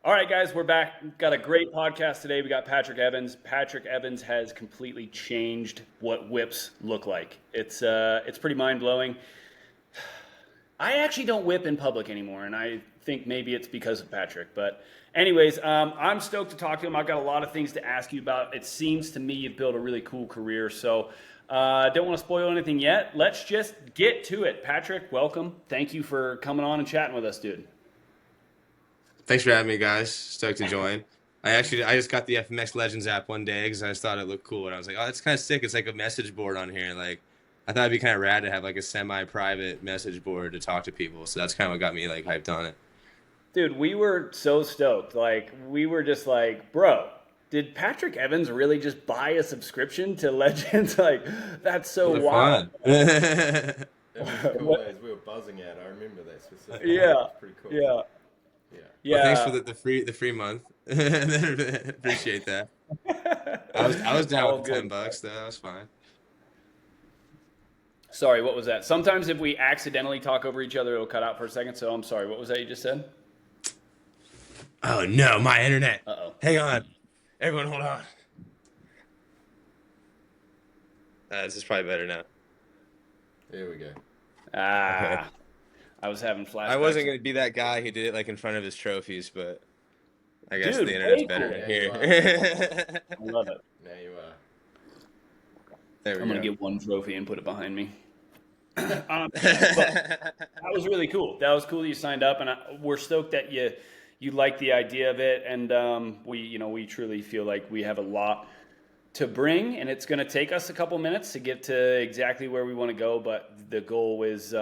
All right, guys, we're back. We've got a great podcast today. We got Patrick Evans. Patrick Evans has completely changed what whips look like. It's pretty mind blowing. I actually don't whip in public anymore, and I think maybe it's because of Patrick. But, anyways, I'm stoked to talk to him. I've got a lot of things to ask you about. It seems to me you've built a really cool career, so don't want to spoil anything yet. Let's just get to it. Patrick, welcome. Thank you for coming on and chatting with us, dude. Thanks for having me, guys. Stoked to join. I just got the FMX Legends app one day because I just thought it looked cool, and I was like, oh, that's kind of sick. It's like a message board on here. Like, I thought it'd be kind of rad to have like a semi-private message board to talk to people. So that's kind of what got me like hyped on it. Dude, we were so stoked. Like, we were just like, bro, did Patrick Evans really just buy a subscription to Legends? Like, that's so For the wild. fun. It was cool What? as we were buzzing out. I remember that specifically. It Yeah, was pretty cool. yeah, Yeah. Well, thanks for yeah. the free month. Appreciate that. I was down All with the good. $10 though. That was fine. Sorry, what was that? Sometimes if we accidentally talk over each other, it'll cut out for a second. So I'm sorry. What was that you just said? Oh no, my internet. Uh-oh. Hang on, everyone, hold on. This is probably better now. There we go. Okay. Ah, I was having I wasn't flashbacks. gonna be that guy who did it like in front of his trophies, but I guess Dude, the internet's way better cool. in Now you are. here. I love it. Now you are. There I'm we gonna go. get one trophy and put it behind me. But that was really cool. That was cool that you signed up, and we're stoked that you like the idea of it. And we truly feel like we have a lot to bring, and it's going to take us a couple minutes to get to exactly where we want to go. But the goal is,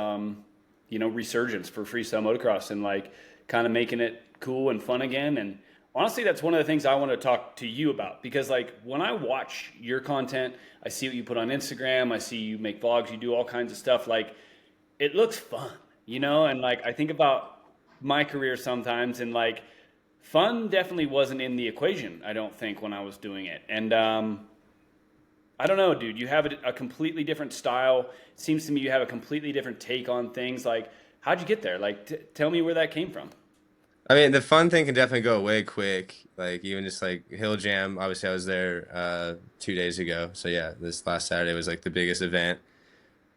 resurgence for freestyle motocross and like kind of making it cool and fun again. And honestly, that's one of the things I want to talk to you about because like when I watch your content, I see what you put on Instagram, I see you make vlogs, you do all kinds of stuff. Like it looks fun, and like I think about my career sometimes and like fun definitely wasn't in the equation, I don't think, when I was doing it. And I don't know, dude, you have a completely different style. It seems to me you have a completely different take on things. Like, how'd you get there? Like, tell me where that came from. I mean, the fun thing can definitely go away quick. Like even just like Hill Jam. Obviously, I was there 2 days ago. So yeah, this last Saturday was like the biggest event,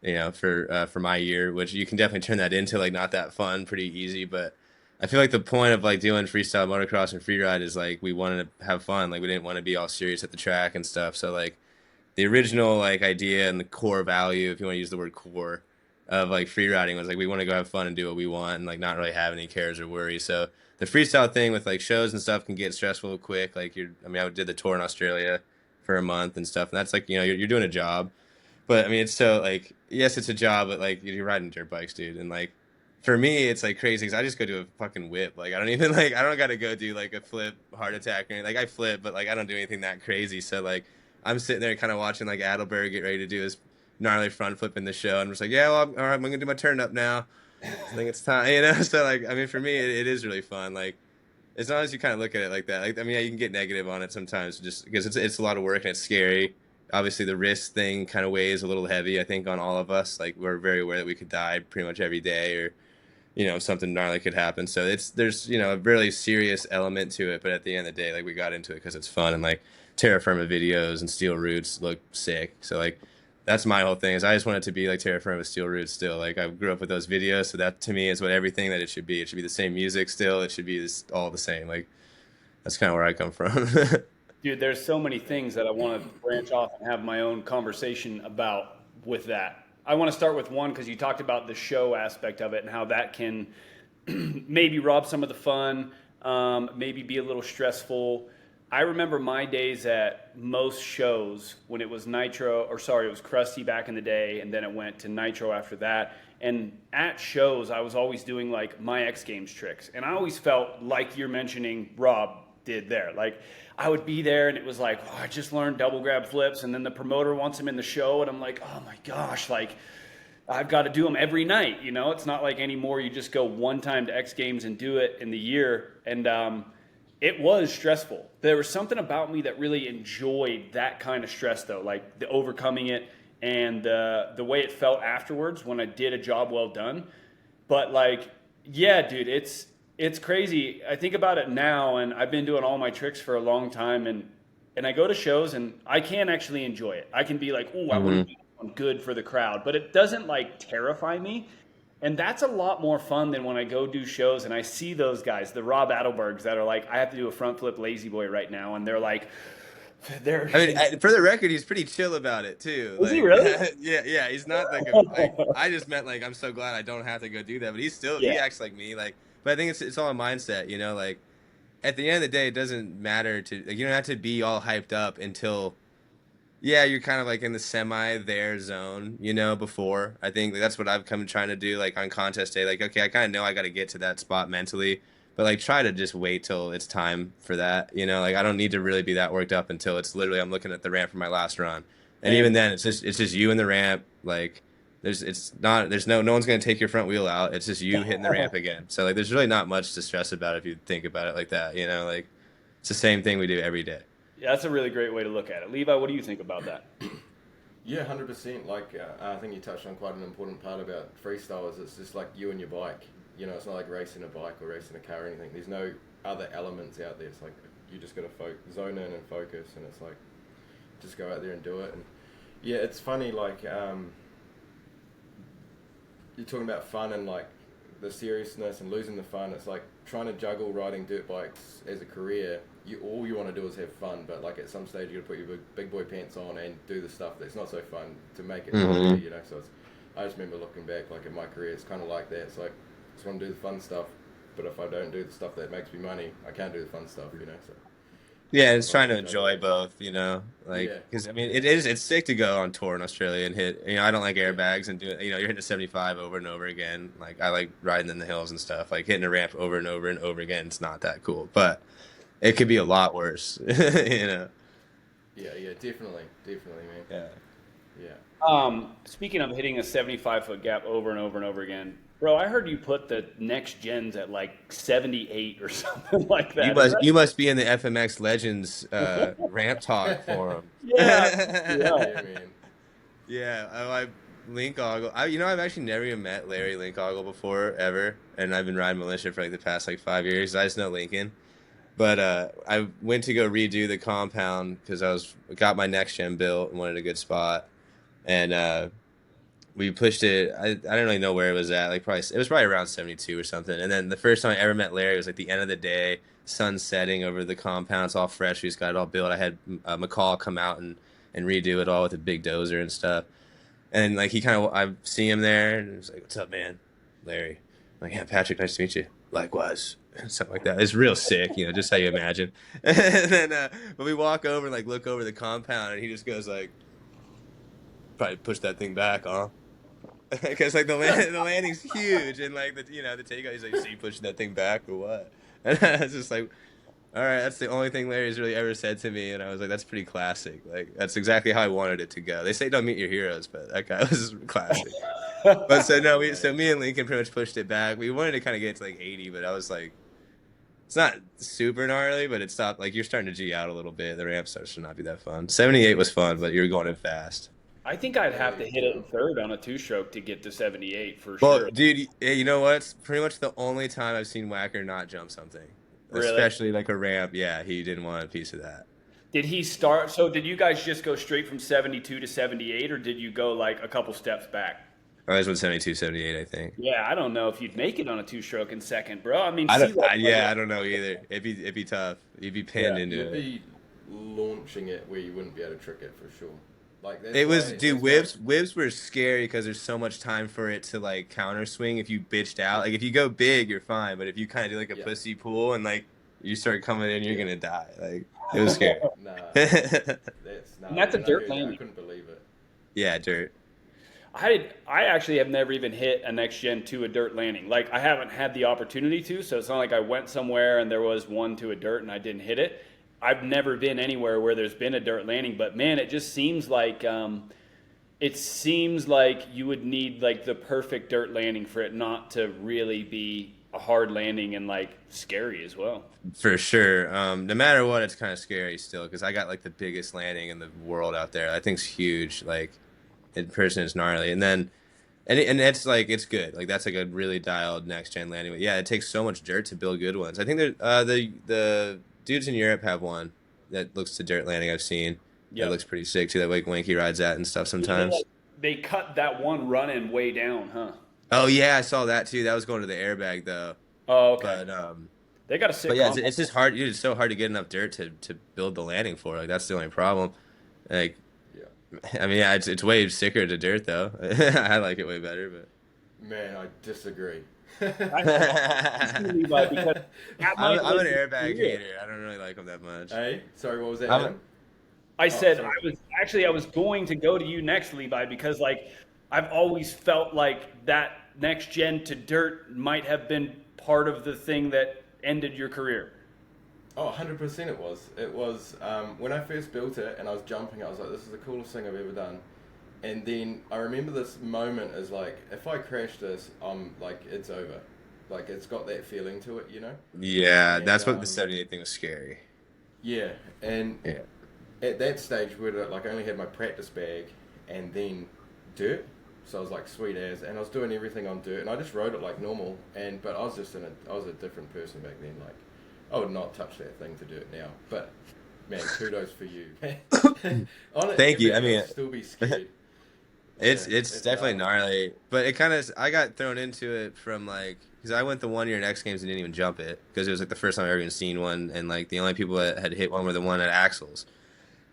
for my year. Which you can definitely turn that into like not that fun, pretty easy. But I feel like the point of like doing freestyle motocross and freeride is like we wanted to have fun. Like we didn't want to be all serious at the track and stuff. So like the original like idea and the core value, if you want to use the word core, of like free riding was like we want to go have fun and do what we want and like not really have any cares or worries. So the freestyle thing with like shows and stuff can get stressful quick. Like I did the tour in Australia for a month and stuff, and that's like you're doing a job. But I mean, it's so like yes, it's a job, but like you're riding dirt bikes, dude, and like for me, it's like crazy because I just go do a fucking whip. Like I don't even like I don't got to go do like a flip, heart attack or anything. Like I flip, but like I don't do anything that crazy. So like I'm sitting there kind of watching like Adelberg get ready to do his gnarly front flip in the show, and I'm just like, yeah, well, all right, I'm gonna do my turn up now. I think it's time, So like, I mean, for me, it is really fun. Like as long as you kind of look at it like that. Like I mean, yeah, you can get negative on it sometimes, just because it's a lot of work and it's scary. Obviously, the risk thing kind of weighs a little heavy, I think, on all of us. Like we're very aware that we could die pretty much every day, or something gnarly could happen. So there's a really serious element to it, but at the end of the day, like we got into it because it's fun and like terra firma videos and steel roots look sick. So like that's my whole thing is I just want it to be like terra firma steel roots still. Like I grew up with those videos, so that to me is what everything that it should be. It should be the same music still. It should be all the same. Like that's kind of where I come from. Dude, there's so many things that I want to branch off and have my own conversation about with that. I want to start with one because you talked about the show aspect of it and how that can maybe rob some of the fun, maybe be a little stressful. I remember my days at most shows when it was Nitro, or sorry, it was Krusty back in the day, and then it went to Nitro after that. And at shows, I was always doing like my X Games tricks. And I always felt like you're mentioning Rob did there. Like I would be there and it was like, oh, I just learned double grab flips. And then the promoter wants him in the show. And I'm like, oh my gosh, like I've got to do them every night. It's not like anymore. You just go one time to X Games and do it in the year. And it was stressful. There was something about me that really enjoyed that kind of stress, though, like the overcoming it and the way it felt afterwards when I did a job well done. But like, yeah, dude, It's crazy. I think about it now, and I've been doing all my tricks for a long time, and I go to shows, and I can actually enjoy it. I can be like, "Oh, I want to Hmm. do one good for the crowd," but it doesn't like terrify me. And that's a lot more fun than when I go do shows and I see those guys, the Rob Adelbergs, that are like, "I have to do a front flip lazy boy right now," and they're like, they're I mean, for the record, he's pretty chill about it too. is he Like, really? yeah, he's not like a like. I just meant like I'm so glad I don't have to go do that, but he Yeah. acts like me. Like, but I think it's all a mindset, you know. Like at the end of the day, it doesn't matter to like you don't have to be all hyped up until yeah, you're kind of like in the semi there zone, you know, before. I think like, that's what I've come trying to do, like on contest day. Like, okay, I kind of know I got to get to that spot mentally, but like try to just wait till it's time for that, you know. Like I don't need to really be that worked up until it's literally I'm looking at the ramp for my last run, and even And then it's just you and the ramp. Like there's no one's gonna take your front wheel out. It's just you hitting the ramp again. So like there's really not much to stress about if you think about it like that, you know. Like it's the same thing we do every day. yeah, that's a really great way to look at it. Levi, what do you think about that? Yeah, 100%. Like, I think you touched on quite an important part about freestyle is it's just like you and your bike. You know, it's not like racing a bike or racing a car or anything. There's no other elements out there. It's like you just got to zone in and focus, and it's like just go out there and do it. And yeah, it's funny. Like, you're talking about fun and like the seriousness and losing the fun. It's like trying to juggle riding dirt bikes as a career. All you want to do is have fun, but like at some stage you got to put your big boy pants on and do the stuff that's not so fun to make it Hmm. you know. So I just remember looking back, like in my career, it's kind of like that. It's like I just want to do the fun stuff, but if I don't do the stuff that makes me money, I can't do the fun stuff, you know. So Yeah, it's just trying trying to to juggle enjoy it. both, you know, like Yeah, because I mean it's sick to go on tour in Australia and hit. You know, I don't like yeah, airbags and do it. You know, you're hitting a 75 over and over again. Like I like riding in the hills and stuff. Like hitting a ramp over and over and over again. It's not that cool, but it could be a lot worse. You know. yeah, definitely, man. Yeah. Yeah. Speaking of hitting a 75-foot gap over and over and over again, bro, I heard you put the next gens at like 78 or something like You that. Is must that? you must be in the FMX Legends ramp talk forum. Yeah, yeah. Yeah, man. Yeah, I Link Ogle. You know, I've actually never even met Larry Link Ogle before ever, and I've been riding militia for like the past like 5 years. I just know Lincoln, but I went to go redo the compound because got my next gen built and wanted a good spot, and we pushed it. I don't really know where it was at. Like probably it was probably around 72 or something. And then the first time I ever met Larry was like the end of the day, sun setting over the compound. It's all fresh. We just got it all built. I had McCall come out and redo it all with a big dozer and stuff. And like he kind of, I see him there, and he's like, "What's up, man, Larry?" I'm like, "Yeah, Patrick, nice to meet you." Likewise, and stuff like that. It's real sick, you know, just how you imagine. And then, but we walk over and like look over the compound, and he just goes like, "Probably push that thing back, huh?" Because like the landing's huge, and like the takeout, he's like, "So you pushing that thing back or what?" And I was just like, all right, that's the only thing Larry's really ever said to me, and I was like, that's pretty classic. Like that's exactly how I wanted it to go. They say don't meet your heroes, but that guy was classic. But so no, so Nice. me and Lincoln pretty much pushed it back. We wanted to kind of get to like 80, but I was like, it's not super gnarly, but it stopped. Like you're starting to G out a little bit. The ramp starts to not be that fun. 78 was fun, but you're going in fast. I think I'd Yeah, have to hit it in third on a two-stroke to get to 78 for Well, sure. dude, you know what? It's pretty much the only time I've seen Whacker not jump something, Really? especially like a ramp. Yeah, he didn't want a piece of that. Did he start? So did you guys just go straight from 72 to 78, or did you go like a couple steps back? I was with 72, 78, I think. Yeah, I don't know if you'd make it on a two-stroke in second, bro. I mean, I see don't. that? Yeah, I don't know either. It'd be tough. You'd be pinned Yeah. into You'd it. be launching it where you wouldn't be able to trick it for sure. Like It was, dude. that's why. Whibs were scary because there's so much time for it to like counter swing. If you bitched out, like if you go big, you're fine. But if you kind of do like a Yeah, pussy pull and like you start coming in, you're yeah. gonna die. Like it was scary. Nah, that's And gnarly. that's a When I dirt heard that, I landing. couldn't believe it. Yeah, dirt. I actually have never even hit a next gen to a dirt landing. Like I haven't had the opportunity to, so it's not like I went somewhere and there was one to a dirt and I didn't hit it. I've never been anywhere where there's been a dirt landing, but man, it just seems like you would need like the perfect dirt landing for it not to really be a hard landing and like scary as well. For sure. No matter what, it's kind of scary still because I got like the biggest landing in the world out there. That thing's huge. Like in person, it's gnarly. And then And it's like it's good. Like that's like a really dialed next gen landing. Yeah, it takes so much dirt to build good ones. I think the dudes in Europe have one that looks to dirt landing I've seen. That Yep. looks pretty sick too. That like Wanky rides at and stuff Yeah, they sometimes. like they cut that one running way down, huh? Oh yeah, I saw that too. That was going to the airbag though. Oh, okay. But They got a but sick yeah, combo. it's just hard. Dude, it's so hard to get enough dirt to build the landing for. Like that's the only problem. Like Yeah. I mean, yeah, it's way sicker to dirt though. I like it way better, Man, I disagree. I Levi because at my I'm an early airbag career, hater. I don't really like them that much. Hey, sorry, what was that, I'm, Adam? I Oh, said sorry. I was going to go to you next, Levi, because like I've always felt like that next gen to dirt might have been part of the thing that ended your career. Oh, 100% it was. It was when I first built it and I was jumping, I was like, this is the coolest thing I've ever done. And then I remember this moment as like, if I crash this, I'm like, it's over. Like, it's got that feeling to it, you know? yeah, And that's what the 78 thing was scary. yeah, and Yeah. at that stage where like I only had my practice bag and then dirt, so I was like sweet as, and I was doing everything on dirt, and I just rode it like normal, and but I was a different person back then. Like I would not touch that thing to do it now, but man, kudos for you. On an Thank you. I airbag, mean, I'd still be scared. Yeah, it's it's definitely gnarly. gnarly, but it kind of I got thrown into it from like because I went the 1 year in X Games and didn't even jump it because it was like the first time I ever even seen one, and like the only people that had hit one were the one at Axles.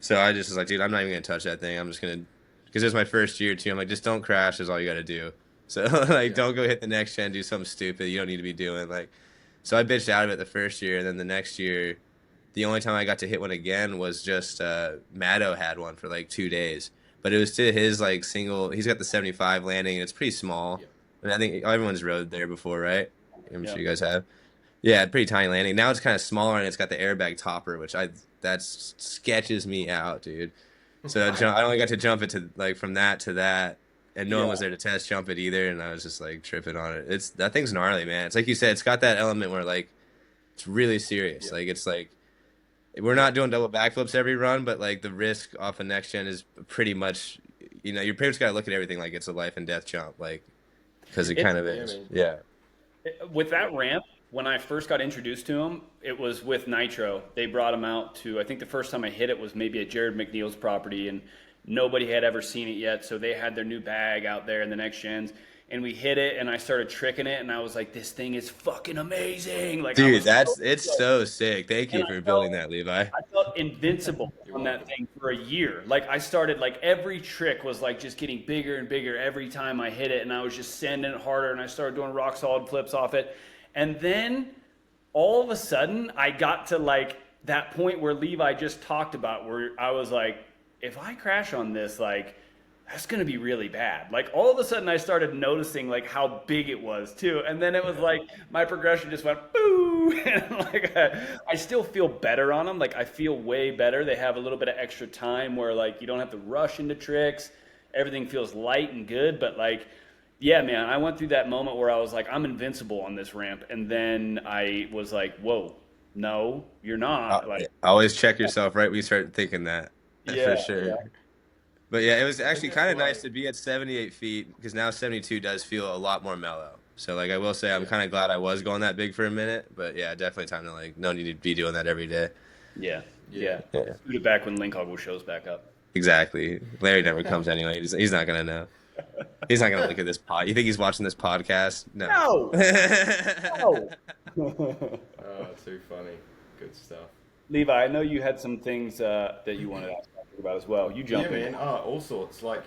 So I just was like, dude, I'm not even gonna touch that thing. I'm just gonna because it was my first year too. I'm like, just don't crash is all you gotta do. So like, Yeah, don't go hit the next gen, do something stupid you don't need to be doing. Like, so I bitched out of it the first year, and then the next year, the only time I got to hit one again was just Maddo had one for like 2 days, but it was to his like single. He's got the 75 landing, and it's pretty small. yeah, And I think everyone's rode there before, right? I'm Yeah. sure you guys have. Yeah, pretty tiny landing. Now it's kind of smaller, and it's got the airbag topper, which I that sketches me out, dude. So I only got to jump it to like from that to that, and no one Yeah. was there to test jump it either, and I was just like tripping on it. It's that thing's gnarly, man. It's like you said, it's got that element where like it's really serious. yeah, Like it's like we're yeah, not doing double backflips every run, but like the risk off a next gen is pretty much, your parents got to look at everything like it's a life and death jump, like because it It, kind of yeah, is. man. Yeah. with that ramp, when I first got introduced to him, it was with Nitro. They brought him out to, I think the first time I hit it was maybe at Jared McNeil's property, and nobody had ever seen it yet. So they had their new bag out there in the next gens, and we hit it, and I started tricking it, and I was like, this thing is fucking amazing. Like, I Dude, was so it's stoked. so sick. Thank And you for building that, Levi. I felt invincible You're on that welcome. thing for a year. Like I started like every trick was like just getting bigger and bigger every time I hit it, and I was just sending it harder, and I started doing rock solid flips off it. And then all of a sudden I got to like that point where Levi just talked about where I was like, if I crash on this, like that's gonna be really bad. Like all of a sudden I started noticing like how big it was too. And then it was like my progression just went boo. And like I still feel better on them. Like I feel way better. They have a little bit of extra time where like you don't have to rush into tricks. Everything feels light and good. But like, yeah, man, I went through that moment where I was like, I'm invincible on this ramp. And then I was like, whoa, no, you're not. Like, Always check yourself right when you start thinking that, for yeah, sure. yeah. But yeah, it was I think actually that's kind of why. nice to be at 78 feet because now 72 does feel a lot more mellow. So like I will say I'm Yeah, kind of glad I was going that big for a minute, but yeah, definitely time to like no need to be doing that every day. Yeah, yeah. yeah. Yeah. Scoot it back when Link Hoggle shows back up. Exactly. Larry never comes anyway. He's not gonna know. He's not gonna look at this pod. You think he's watching this podcast? No. No, no. Oh, too funny. Good stuff. Levi, I know you had some things that you wanted to ask Patrick about as well. You Yeah, jump in. man. All sorts. Like,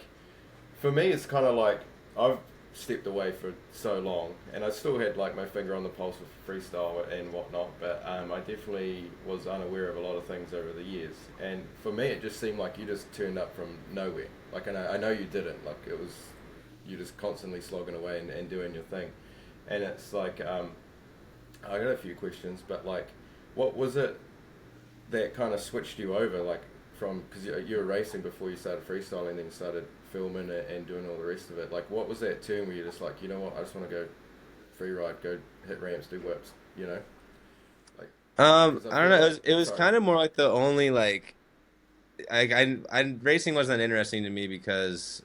for me, it's kind of like I've stepped away for so long, and I still had like my finger on the pulse with freestyle and whatnot. But I definitely was unaware of a lot of things over the years. And for me, it just seemed like you just turned up from nowhere. Like, I know you didn't. Like, it was you just constantly slogging away and doing your thing. And it's like I got a few questions, but like, what was it that kind of switched you over, like from because you were racing before you started freestyling, then you started filming it and doing all the rest of it. Like, what was that turn where you're just like, you know what, I just want to go free ride, go hit ramps, do whips, you know? Like, because I I don't feel know. like, It was sorry, kind of more like the only like, racing wasn't that interesting to me because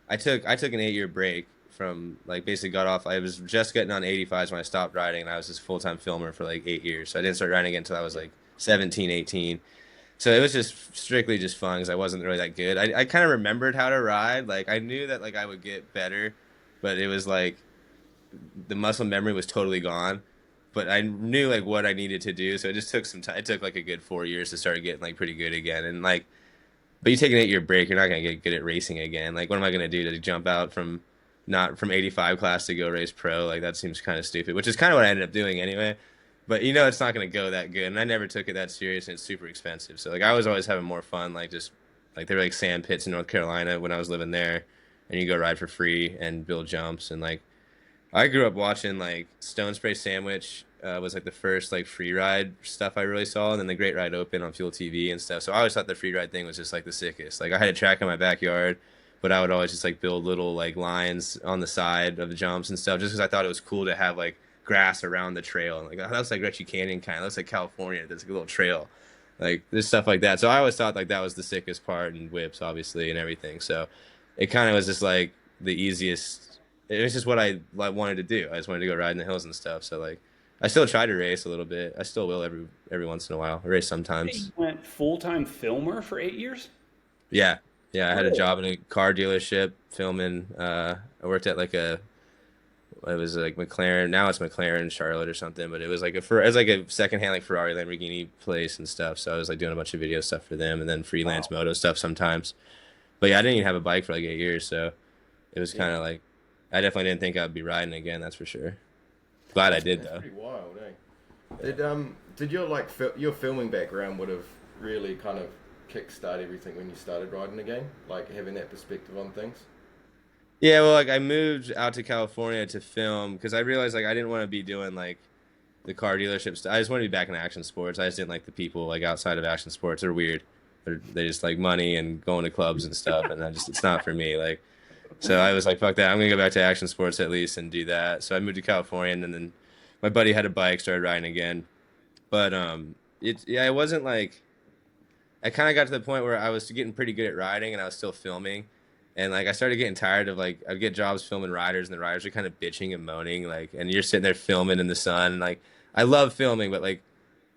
I took an 8 year break from like basically got off. I was just getting on 85s when I stopped riding, and I was this full time filmer for like 8 years. So I didn't start riding again until I was like 17, 18. So it was just strictly just fun because I wasn't really that good. I kind of remembered how to ride. Like I knew that like I would get better, but it was like the muscle memory was totally gone. But I knew like what I needed to do, so it just took some time. It took like a good 4 years to start getting like pretty good again. And like, but you take an 8 year break, you're not gonna get good at racing again. Like, what am I gonna do to jump out from not from 85 class to go race pro? Like that seems kind of stupid, which is kind of what I ended up doing anyway. But you know, it's not gonna go that good, and I never took it that serious, and it's super expensive. So like, I was always having more fun, like just like there were like sand pits in North Carolina when I was living there, and you go ride for free and build jumps, and like I grew up watching like Stone Spray Sandwich was like the first like free ride stuff I really saw, and then the Great Ride Open on Fuel TV and stuff. So I always thought the free ride thing was just like the sickest. Like I had a track in my backyard, but I would always just like build little like lines on the side of the jumps and stuff, just because I thought it was cool to have like grass around the trail. And like that looks like Retchie Canyon kind of looks like California. There's like a little trail, like there's stuff like that. So I always thought like that was the sickest part, and whips obviously and everything. So it kind of was just like the easiest. It was just what I like wanted to do. I just wanted to go ride in the hills and stuff. So like, I still try to race a little bit. I still will every once in a while. I race You sometimes. went full time filmer for 8 years. Yeah, yeah. I had a Really? job in a car dealership filming. I worked at like a it was like McLaren. Now it's McLaren Charlotte or something. But it was like it was like a secondhand like Ferrari Lamborghini place and stuff. So I was like doing a bunch of video stuff for them, and then freelance Wow. moto stuff sometimes. But yeah, I didn't even have a bike for like 8 years. So it was Yeah, kind of like I definitely didn't think I'd be riding again. That's for sure. Glad I did that's though. pretty wild, eh? Did your like your filming background would have really kind of kickstart everything when you started riding again, like having that perspective on things? Yeah, well, like I moved out to California to film because I realized like I didn't want to be doing like the car dealership stuff. I just wanted to be back in action sports. I just didn't like the people like outside of action sports. They're weird. They just like money and going to clubs and stuff, and I just it's not for me. Like, so I was like, fuck that. I'm gonna go back to action sports at least and do that. So I moved to California, and then my buddy had a bike, started riding again. But it wasn't like I kind of got to the point where I was getting pretty good at riding, and I was still filming. And like I started getting tired of like I'd get jobs filming riders, and the riders are kind of bitching and moaning, like, and you're sitting there filming in the sun. Like I love filming, but like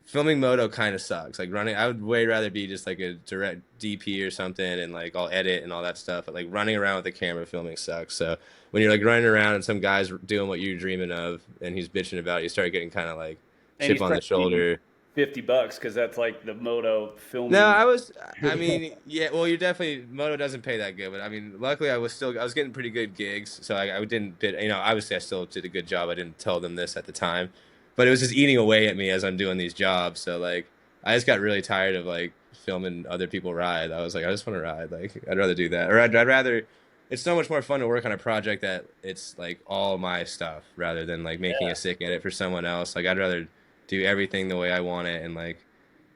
filming moto kind of sucks. Like running, I would way rather be just like a direct DP or something, and like I'll edit and all that stuff. But like running around with the camera filming sucks. So when you're like running around and some guy's doing what you're dreaming of, and he's bitching about it, you start getting kind of like And chip he's on the probably giving you shoulder. $50 because that's like the moto No, filming. I was. I mean, yeah. Well, you're definitely moto doesn't pay that good, but I mean, luckily I was getting pretty good gigs, so I didn't bid. You know, obviously I still did a good job. I didn't tell them this at the time, but it was just eating away at me as I'm doing these jobs. So like, I just got really tired of like filming other people ride. I was like, I just want to ride. Like, I'd rather do that, or I'd rather. It's so much more fun to work on a project that it's like all my stuff rather than like making a Yeah. sick edit for someone else. Like, I'd rather do everything the way I want it, and like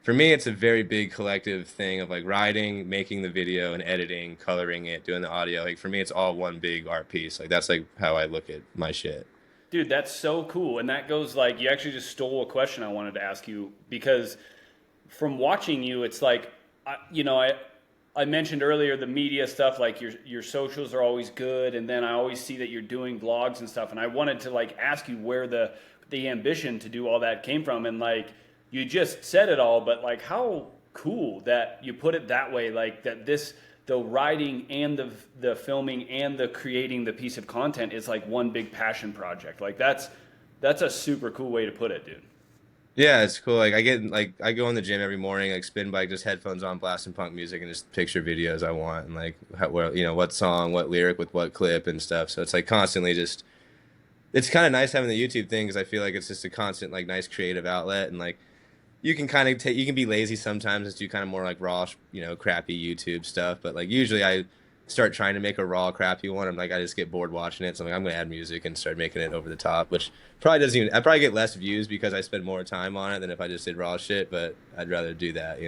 for me it's a very big collective thing of like writing, making the video, and editing, coloring it, doing the audio. Like for me it's all one big art piece. Like that's like how I look at my shit. Dude, that's so cool. And that goes like you actually just stole a question I wanted to ask you because from watching you, it's like I mentioned earlier the media stuff, like your socials are always good, and then I always see that you're doing vlogs and stuff. And I wanted to like ask you where the ambition to do all that came from, and like you just said it all, but like how cool that you put it that way, like that this the writing and the filming and the creating the piece of content is like one big passion project. Like that's a super cool way to put it, dude. Yeah, it's cool. Like I get like I go in the gym every morning, like spin bike, just headphones on, blasting punk music, and just picture videos I want, and like how, where you know what song, what lyric with what clip and stuff. So it's like constantly just it's kind of nice having the YouTube thing because I feel like it's just a constant like nice creative outlet, and like you can kind of take you can be lazy sometimes and do kind of more like raw, crappy YouTube stuff. But like usually I start trying to make a raw, crappy one. I'm like I just get bored watching it, so I'm gonna add music and start making it over the top, which probably doesn't even. I probably get less views because I spend more time on it than if I just did raw shit. But I'd rather do that.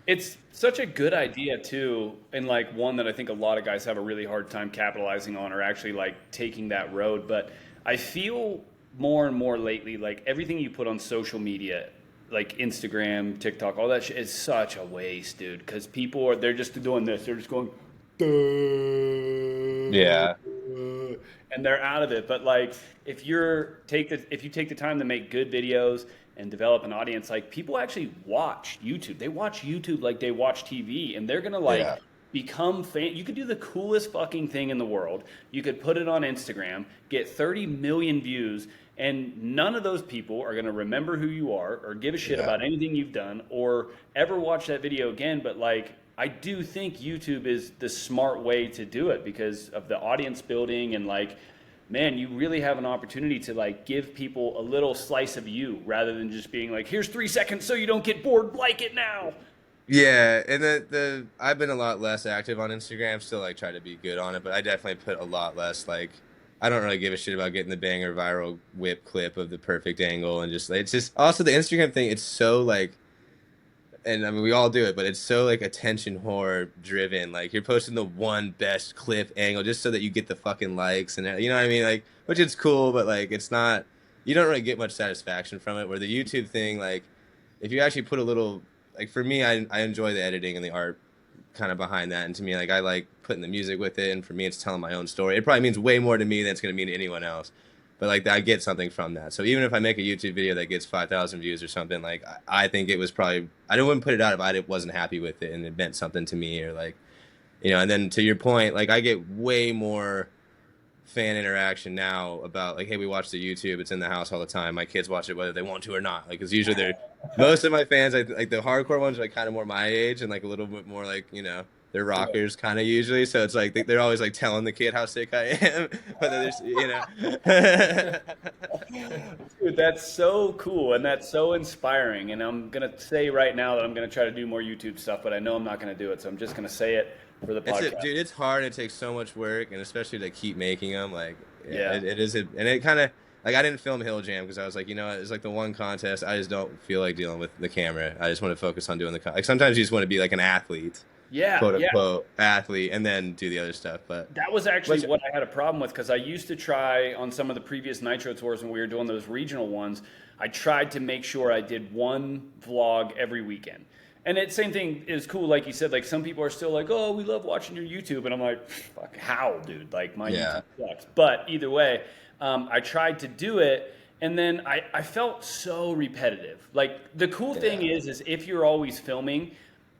It's such a good idea too, and like one that I think a lot of guys have a really hard time capitalizing on or actually like taking that road. But I feel more and more lately like everything you put on social media, like Instagram, TikTok, all that shit is such a waste, dude. Because they're just doing this, they're just going, duh, Yeah. and they're out of it. But like, if you take the time to make good videos and develop an audience, like people actually watch YouTube. They watch YouTube like they watch TV, and they're gonna like Yeah. become fan. You could do the coolest fucking thing in the world. You could put it on Instagram, get 30 million views, and none of those people are gonna remember who you are or give a shit Yeah. about anything you've done or ever watch that video again. But like, I do think YouTube is the smart way to do it because of the audience building and like, man, you really have an opportunity to like give people a little slice of you rather than just being like, here's 3 seconds so you don't get bored, like it now. Yeah, and the I've been a lot less active on Instagram. Still like try to be good on it, but I definitely put a lot less like I don't really give a shit about getting the banger viral whip clip of the perfect angle and just it's just also the Instagram thing. It's so like, and I mean we all do it, but it's so like attention whore driven. Like you're posting the one best clip angle just so that you get the fucking likes and you know what I mean. Like which is cool, but like it's not. You don't really get much satisfaction from it. Where the YouTube thing, like if you actually put a little like for me, I enjoy the editing and the art kind of behind that, and to me, like I like putting the music with it, and for me, it's telling my own story. It probably means way more to me than it's going to mean to anyone else, but like I get something from that. So even if I make a YouTube video that gets 5,000 views or something, like I think it was probably I wouldn't put it out if I wasn't happy with it and it meant something to me or like you know. And then to your point, like I get way more fan interaction now about like, hey, we watch the YouTube. It's in the house all the time. My kids watch it whether they want to or not. Like, because usually they're most of my fans, like the hardcore ones, are like kind of more my age and like a little bit more like you know they're rockers kind of usually. So it's like they're always like telling the kid how sick I am, but then there's you know. Dude, that's so cool and that's so inspiring. And I'm gonna say right now that I'm gonna try to do more YouTube stuff, but I know I'm not gonna do it, so I'm just gonna say it for the It's podcast. dude. It's hard. It takes so much work, and especially to keep making them. Like, yeah, Yeah. it is. And it kind of like I didn't film Hill Jam because I was like, you know, it's like the one contest. I just don't feel like dealing with the camera. I just want to focus on doing like sometimes you just want to be like an athlete, Yeah, quote yeah. unquote athlete, and then do the other stuff. But That was actually which, what I had a problem with because I used to try on some of the previous Nitro tours when we were doing those regional ones. I tried to make sure I did one vlog every weekend. And it same thing is cool, like you said. Like some people are still like, "Oh, we love watching your YouTube," and I'm like, "Fuck, how, dude? Like my yeah, YouTube sucks." But either way, I tried to do it, and then I felt so repetitive. Like the cool thing yeah, is if you're always filming,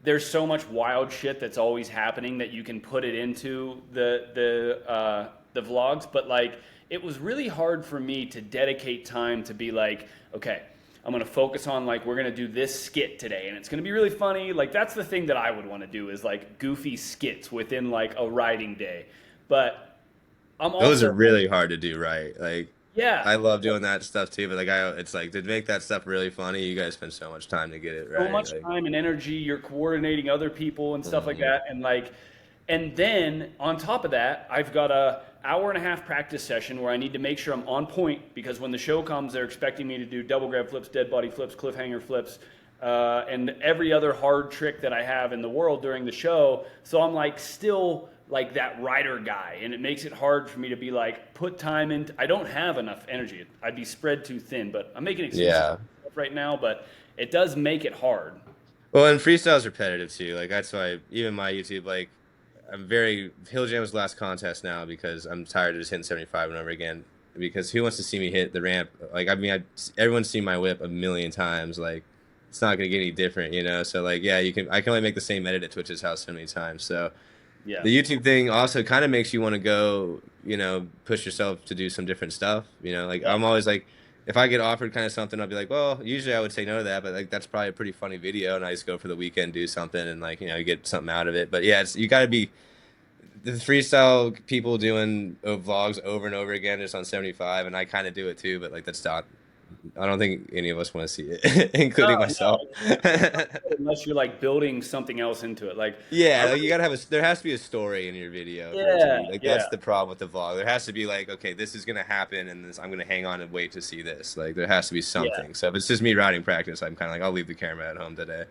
there's so much wild shit that's always happening that you can put it into the vlogs. But like, it was really hard for me to dedicate time to be like, okay, I'm gonna focus on like we're gonna do this skit today, and it's gonna be really funny. Like that's the thing that I would want to do is like goofy skits within like a riding day. But I'm those are also really hard to do, right? Like. yeah. I love doing that stuff too, but like it's like to make that stuff really funny, you guys spend so much time to get it So right. much Like, time and energy. You're coordinating other people and stuff like mhm. that, and like, and then on top of that, I've got a hour and a half practice session where I need to make sure I'm on point because when the show comes, they're expecting me to do double grab flips, dead body flips, cliffhanger flips, and every other hard trick that I have in the world during the show. So I'm like still like that rider guy, and it makes it hard for me to be like put time in. I don't have enough energy. I'd be spread too thin, but I'm making excuses Yeah. right now. But it does make it hard. Well, and freestyle's repetitive too. Like that's why even my YouTube, like I'm very Hill Jam's last contest now because I'm tired of just hitting 75 and over again. Because who wants to see me hit the ramp? Like I mean, everyone's seen my whip a million times. Like it's not gonna get any different, you know. So like, yeah, I can only make the same edit at Twitch's house so many times. So Yeah. the YouTube thing also kind of makes you want to go, you know, push yourself to do some different stuff. You know, like Yeah. I'm always like, if I get offered kind of something, I'll be like, well, usually I would say no to that, but like that's probably a pretty funny video, and I just go for the weekend, do something, and like you know, get something out of it. But yeah, you got to be the freestyle people doing vlogs over and over again just on 75, and I kind of do it too, but like that's not. I don't think any of us want to see it, including No, myself. it's not good unless you're like building something else into it. Like, Yeah, I like you really, gotta have there has to be a story in your video for it to yeah, be like yeah, that's the problem with the vlog. There has to be like, okay, this is gonna happen and I'm gonna hang on and wait to see this. Like there has to be yeah. something. So if it's just me riding practice, I'm kinda like I'll leave the camera at home today.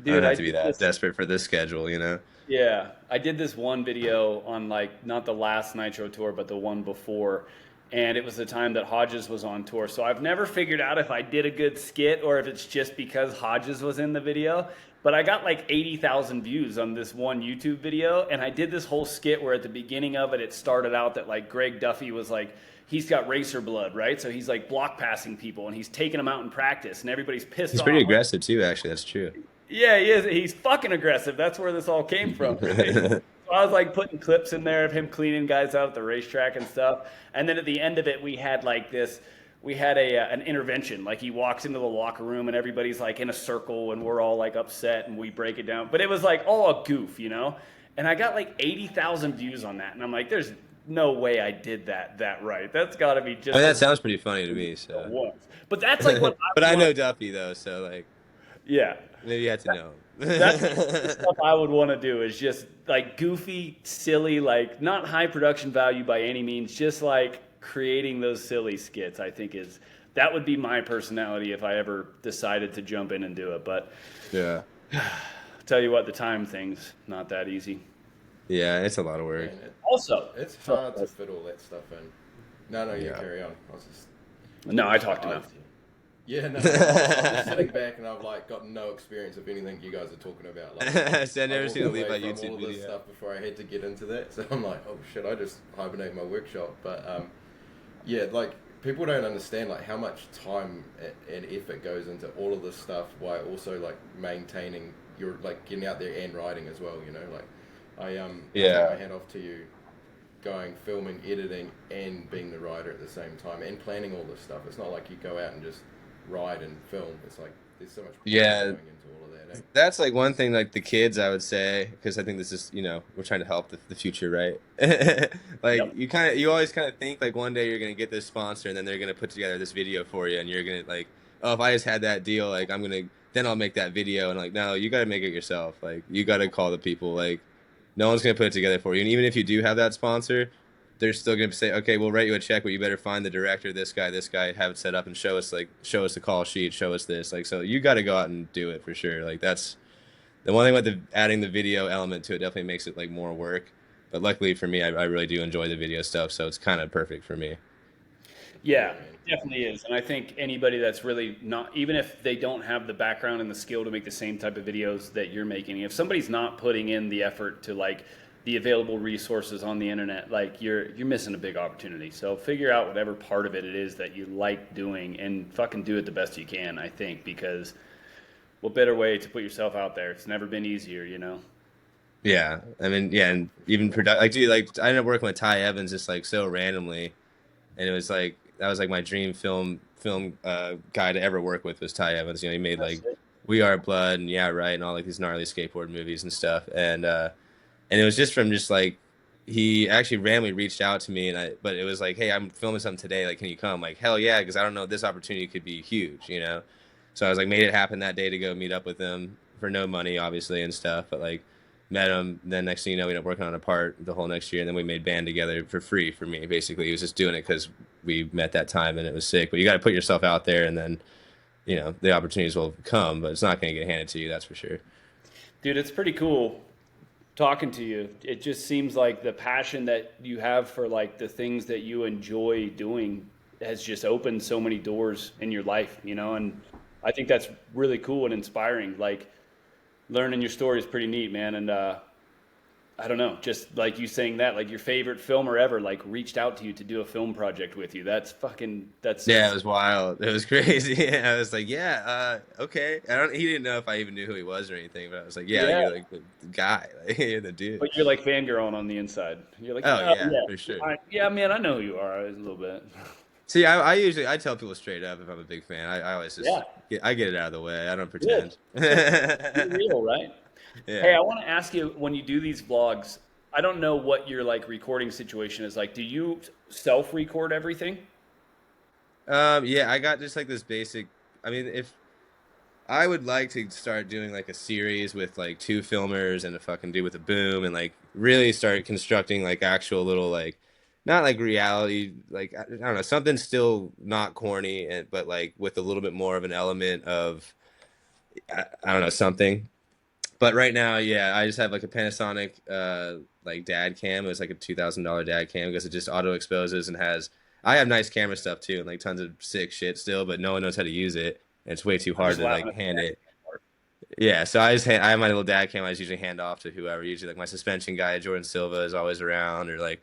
I don't Dude, have I to be did that this. desperate for this schedule, you know? Yeah, I did this one video on like not the last Nitro tour, but the one before, and it was the time that Hodges was on tour. So I've never figured out if I did a good skit or if it's just because Hodges was in the video. But I got like 80,000 views on this one YouTube video, and I did this whole skit where at the beginning of it, it started out that like Greg Duffy was like, he's got racer blood, right? So he's like block passing people, and he's taking them out in practice, and everybody's pissed He's off. pretty aggressive too, actually. That's true. Yeah, he is. He's fucking aggressive. That's where this all came from. Right? So I was like putting clips in there of him cleaning guys out at the racetrack and stuff. And then at the end of it, we had like this. We had an intervention. Like he walks into the locker room and everybody's like in a circle and we're all like upset and we break it down. But it was like all a goof, you know. And I got like 80,000 views on that, and I'm like, there's no way I did that right. That's got to be just. I mean, that sounds pretty funny to me. So. Once. But that's like what. But I know Duffy though, so like. Yeah. Maybe you had to know. That's the stuff I would want to do is just like goofy, silly, like not high production value by any means, just like creating those silly skits. I think that would be my personality if I ever decided to jump in and do it. But yeah, tell you what, the time thing's not that easy. Yeah, it's a lot of work. Also, it's hard to fit all that stuff in. No, you carry on. No, I talked enough. Yeah, no, I'm sitting back and I've like got no experience of anything you guys are talking about. Like, so I've never seen a leave by YouTube all video. this stuff before I had to get into that, so I'm like, oh shit, I just hibernate my workshop. But yeah, like people don't understand like how much time and effort goes into all of this stuff, while also like maintaining your like getting out there and riding as well. You know, like I take my hat off to you. Going, filming, editing, and being the rider at the same time, and planning all this stuff. It's not like you go out and just ride and film. It's like there's so much going into all of that. That's like one thing, like the kids, I would say, because I think this is, we're trying to help the future, right? Like you always kind of think like one day you're gonna get this sponsor, and then they're gonna put together this video for you, and you're gonna like, oh, if I just had that deal, like then I'll make that video, and like, no, you got to make it yourself. Like you got to call the people, like. No one's going to put it together for you. And even if you do have that sponsor, they're still going to say, okay, we'll write you a check, but you better find the director, this guy, have it set up and show us the call sheet, show us this. Like, so you got to go out and do it for sure. Like that's the one thing with adding the video element to it definitely makes it like more work. But luckily for me, I really do enjoy the video stuff. So it's kind of perfect for me. Yeah, definitely is. And I think anybody that's really not, even if they don't have the background and the skill to make the same type of videos that you're making, if somebody's not putting in the effort to like the available resources on the internet, like you're missing a big opportunity. So figure out whatever part of it is that you like doing and fucking do it the best you can, I think, because what better way to put yourself out there? It's never been easier, you know? Yeah. I mean, yeah. And even I ended up working with Ty Evans just like so randomly. And it was like, that was like my dream film guy to ever work with was Ty Evans. He made like We Are Blood and Yeah Right and all like these gnarly skateboard movies and stuff. And it was just from just like he actually randomly reached out to me but it was like, hey, I'm filming something today. Like, can you come? Like, hell yeah, because I don't know, this opportunity could be huge, So I was like, made it happen that day to go meet up with him for no money, obviously, and stuff. But like met him. Then next thing you know, we ended up working on a part the whole next year, and then we made band together for free for me. Basically, he was just doing it because we met that time, and it was sick. But you got to put yourself out there, and then the opportunities will come. But it's not going to get handed to you, that's for sure. Dude, it's pretty cool talking to you. It just seems like the passion that you have for like the things that you enjoy doing has just opened so many doors in your life, and I think that's really cool and inspiring. Like learning your story is pretty neat, man. And I don't know, just like you saying that, like your favorite filmer ever, like reached out to you to do a film project with you. That's yeah, it was wild. It was crazy. I was like, yeah, okay. He didn't know if I even knew who he was or anything, but I was like, yeah. You're like the guy, like, you're the dude. But you're like fangirling on the inside. You're like, oh yeah, for sure. Yeah, man, I know who you are a little bit. See, I tell people straight up if I'm a big fan. I always just I get it out of the way. I don't pretend. You're real, right? Yeah. Hey, I want to ask you, when you do these vlogs, I don't know what your like recording situation is like. Do you self-record everything? Yeah, I got just like this basic. I mean, if I would like to start doing like a series with like 2 filmers and a fucking dude with a boom, and like really start constructing like actual little like. Not like reality, like I don't know, something still not corny, but like with a little bit more of an element of, I don't know, something. But right now, yeah, I just have like a Panasonic like dad cam. It was like a $2,000 dad cam because it just auto exposes and has I have nice camera stuff too, and like tons of sick shit still, but no one knows how to use it. And it's way too I'm hard just to laughing like at hand that it. part. Yeah, so I have my little dad cam. I just usually hand off to whoever. Usually, like my suspension guy, Jordan Silva, is always around, or like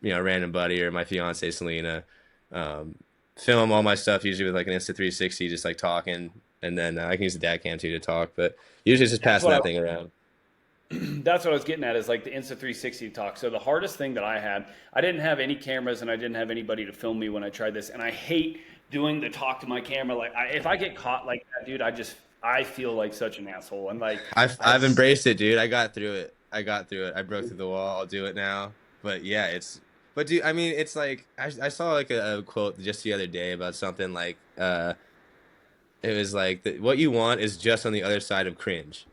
a random buddy, or my fiance Selena. Um, Film all my stuff usually with like an Insta 360, just like talking, and then I can use the dad cam too to talk. But usually it's just That's passing what I that thing around. that's what I was getting at is like the Insta 360 talk. So the hardest thing that I had, I didn't have any cameras and I didn't have anybody to film me when I tried this, and I hate doing the talk to my camera. Like if I get caught like that, dude, I feel like such an asshole. And like I I've embraced it, dude. I got through it. I got through it. I broke through the wall. I'll do it now. But yeah, but dude, I mean, it's like I saw like a quote just the other day about something like it was like what you want is just on the other side of cringe.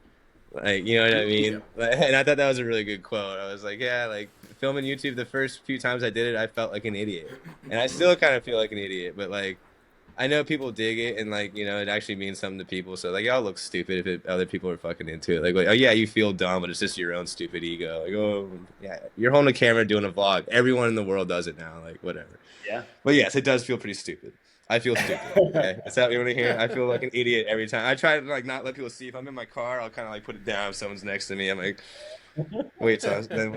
Like, you know what I Yeah. mean? Like, and I thought that was a really good quote. I was like, yeah, like filming YouTube, the first few times I did it, I felt like an idiot. And I still kind of feel like an idiot, but like I know people dig it and like, it actually means something to people. So like y'all look stupid if other people are fucking into it. Like, oh yeah, you feel dumb, but it's just your own stupid ego. Like, oh yeah, you're holding a camera doing a vlog. Everyone in the world does it now, like whatever. yeah. But yes, it does feel pretty stupid. I feel stupid. Okay, is that what you want to hear? I feel like an idiot every time. I try to like not let people see. If I'm in my car, I'll kind of like put it down if someone's next to me. I'm like, wait, so then.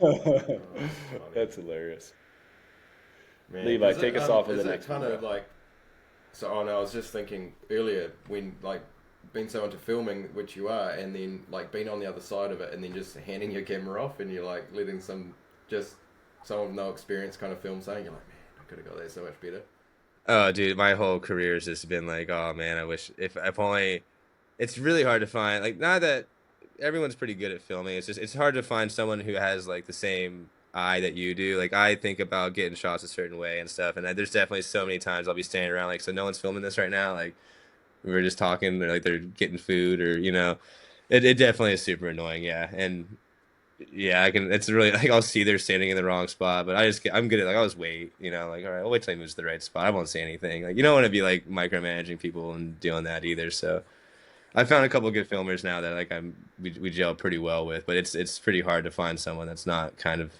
Oh, funny. That's hilarious. Man, Levi, is take it, us off with is the it next kind one, of bro. like, so, oh no, I was just thinking earlier when, like, being so into filming, which you are, and then, like, being on the other side of it, and then just handing your camera off, and you're, like, letting someone with no experience kind of film saying, you're like, man, I could have got that so much better. Oh, dude, my whole career has just been like, oh man, I wish if only. It's really hard to find. Like, not that everyone's pretty good at filming. It's just it's hard to find someone who has like the same eye that you do. Like, I think about getting shots a certain way and stuff, and there's definitely so many times I'll be standing around like, so no one's filming this right now. Like, we were just talking, or like they're getting food, or it definitely is super annoying. Yeah, and yeah, I can. It's really like I'll see they're standing in the wrong spot, but I'm good at like I'll just wait. Like all right, I'll wait till he moves to the right spot. I won't say anything. Like you don't want to be like micromanaging people and doing that either. So I found a couple of good filmers now that like we gel pretty well with, but it's pretty hard to find someone that's not kind of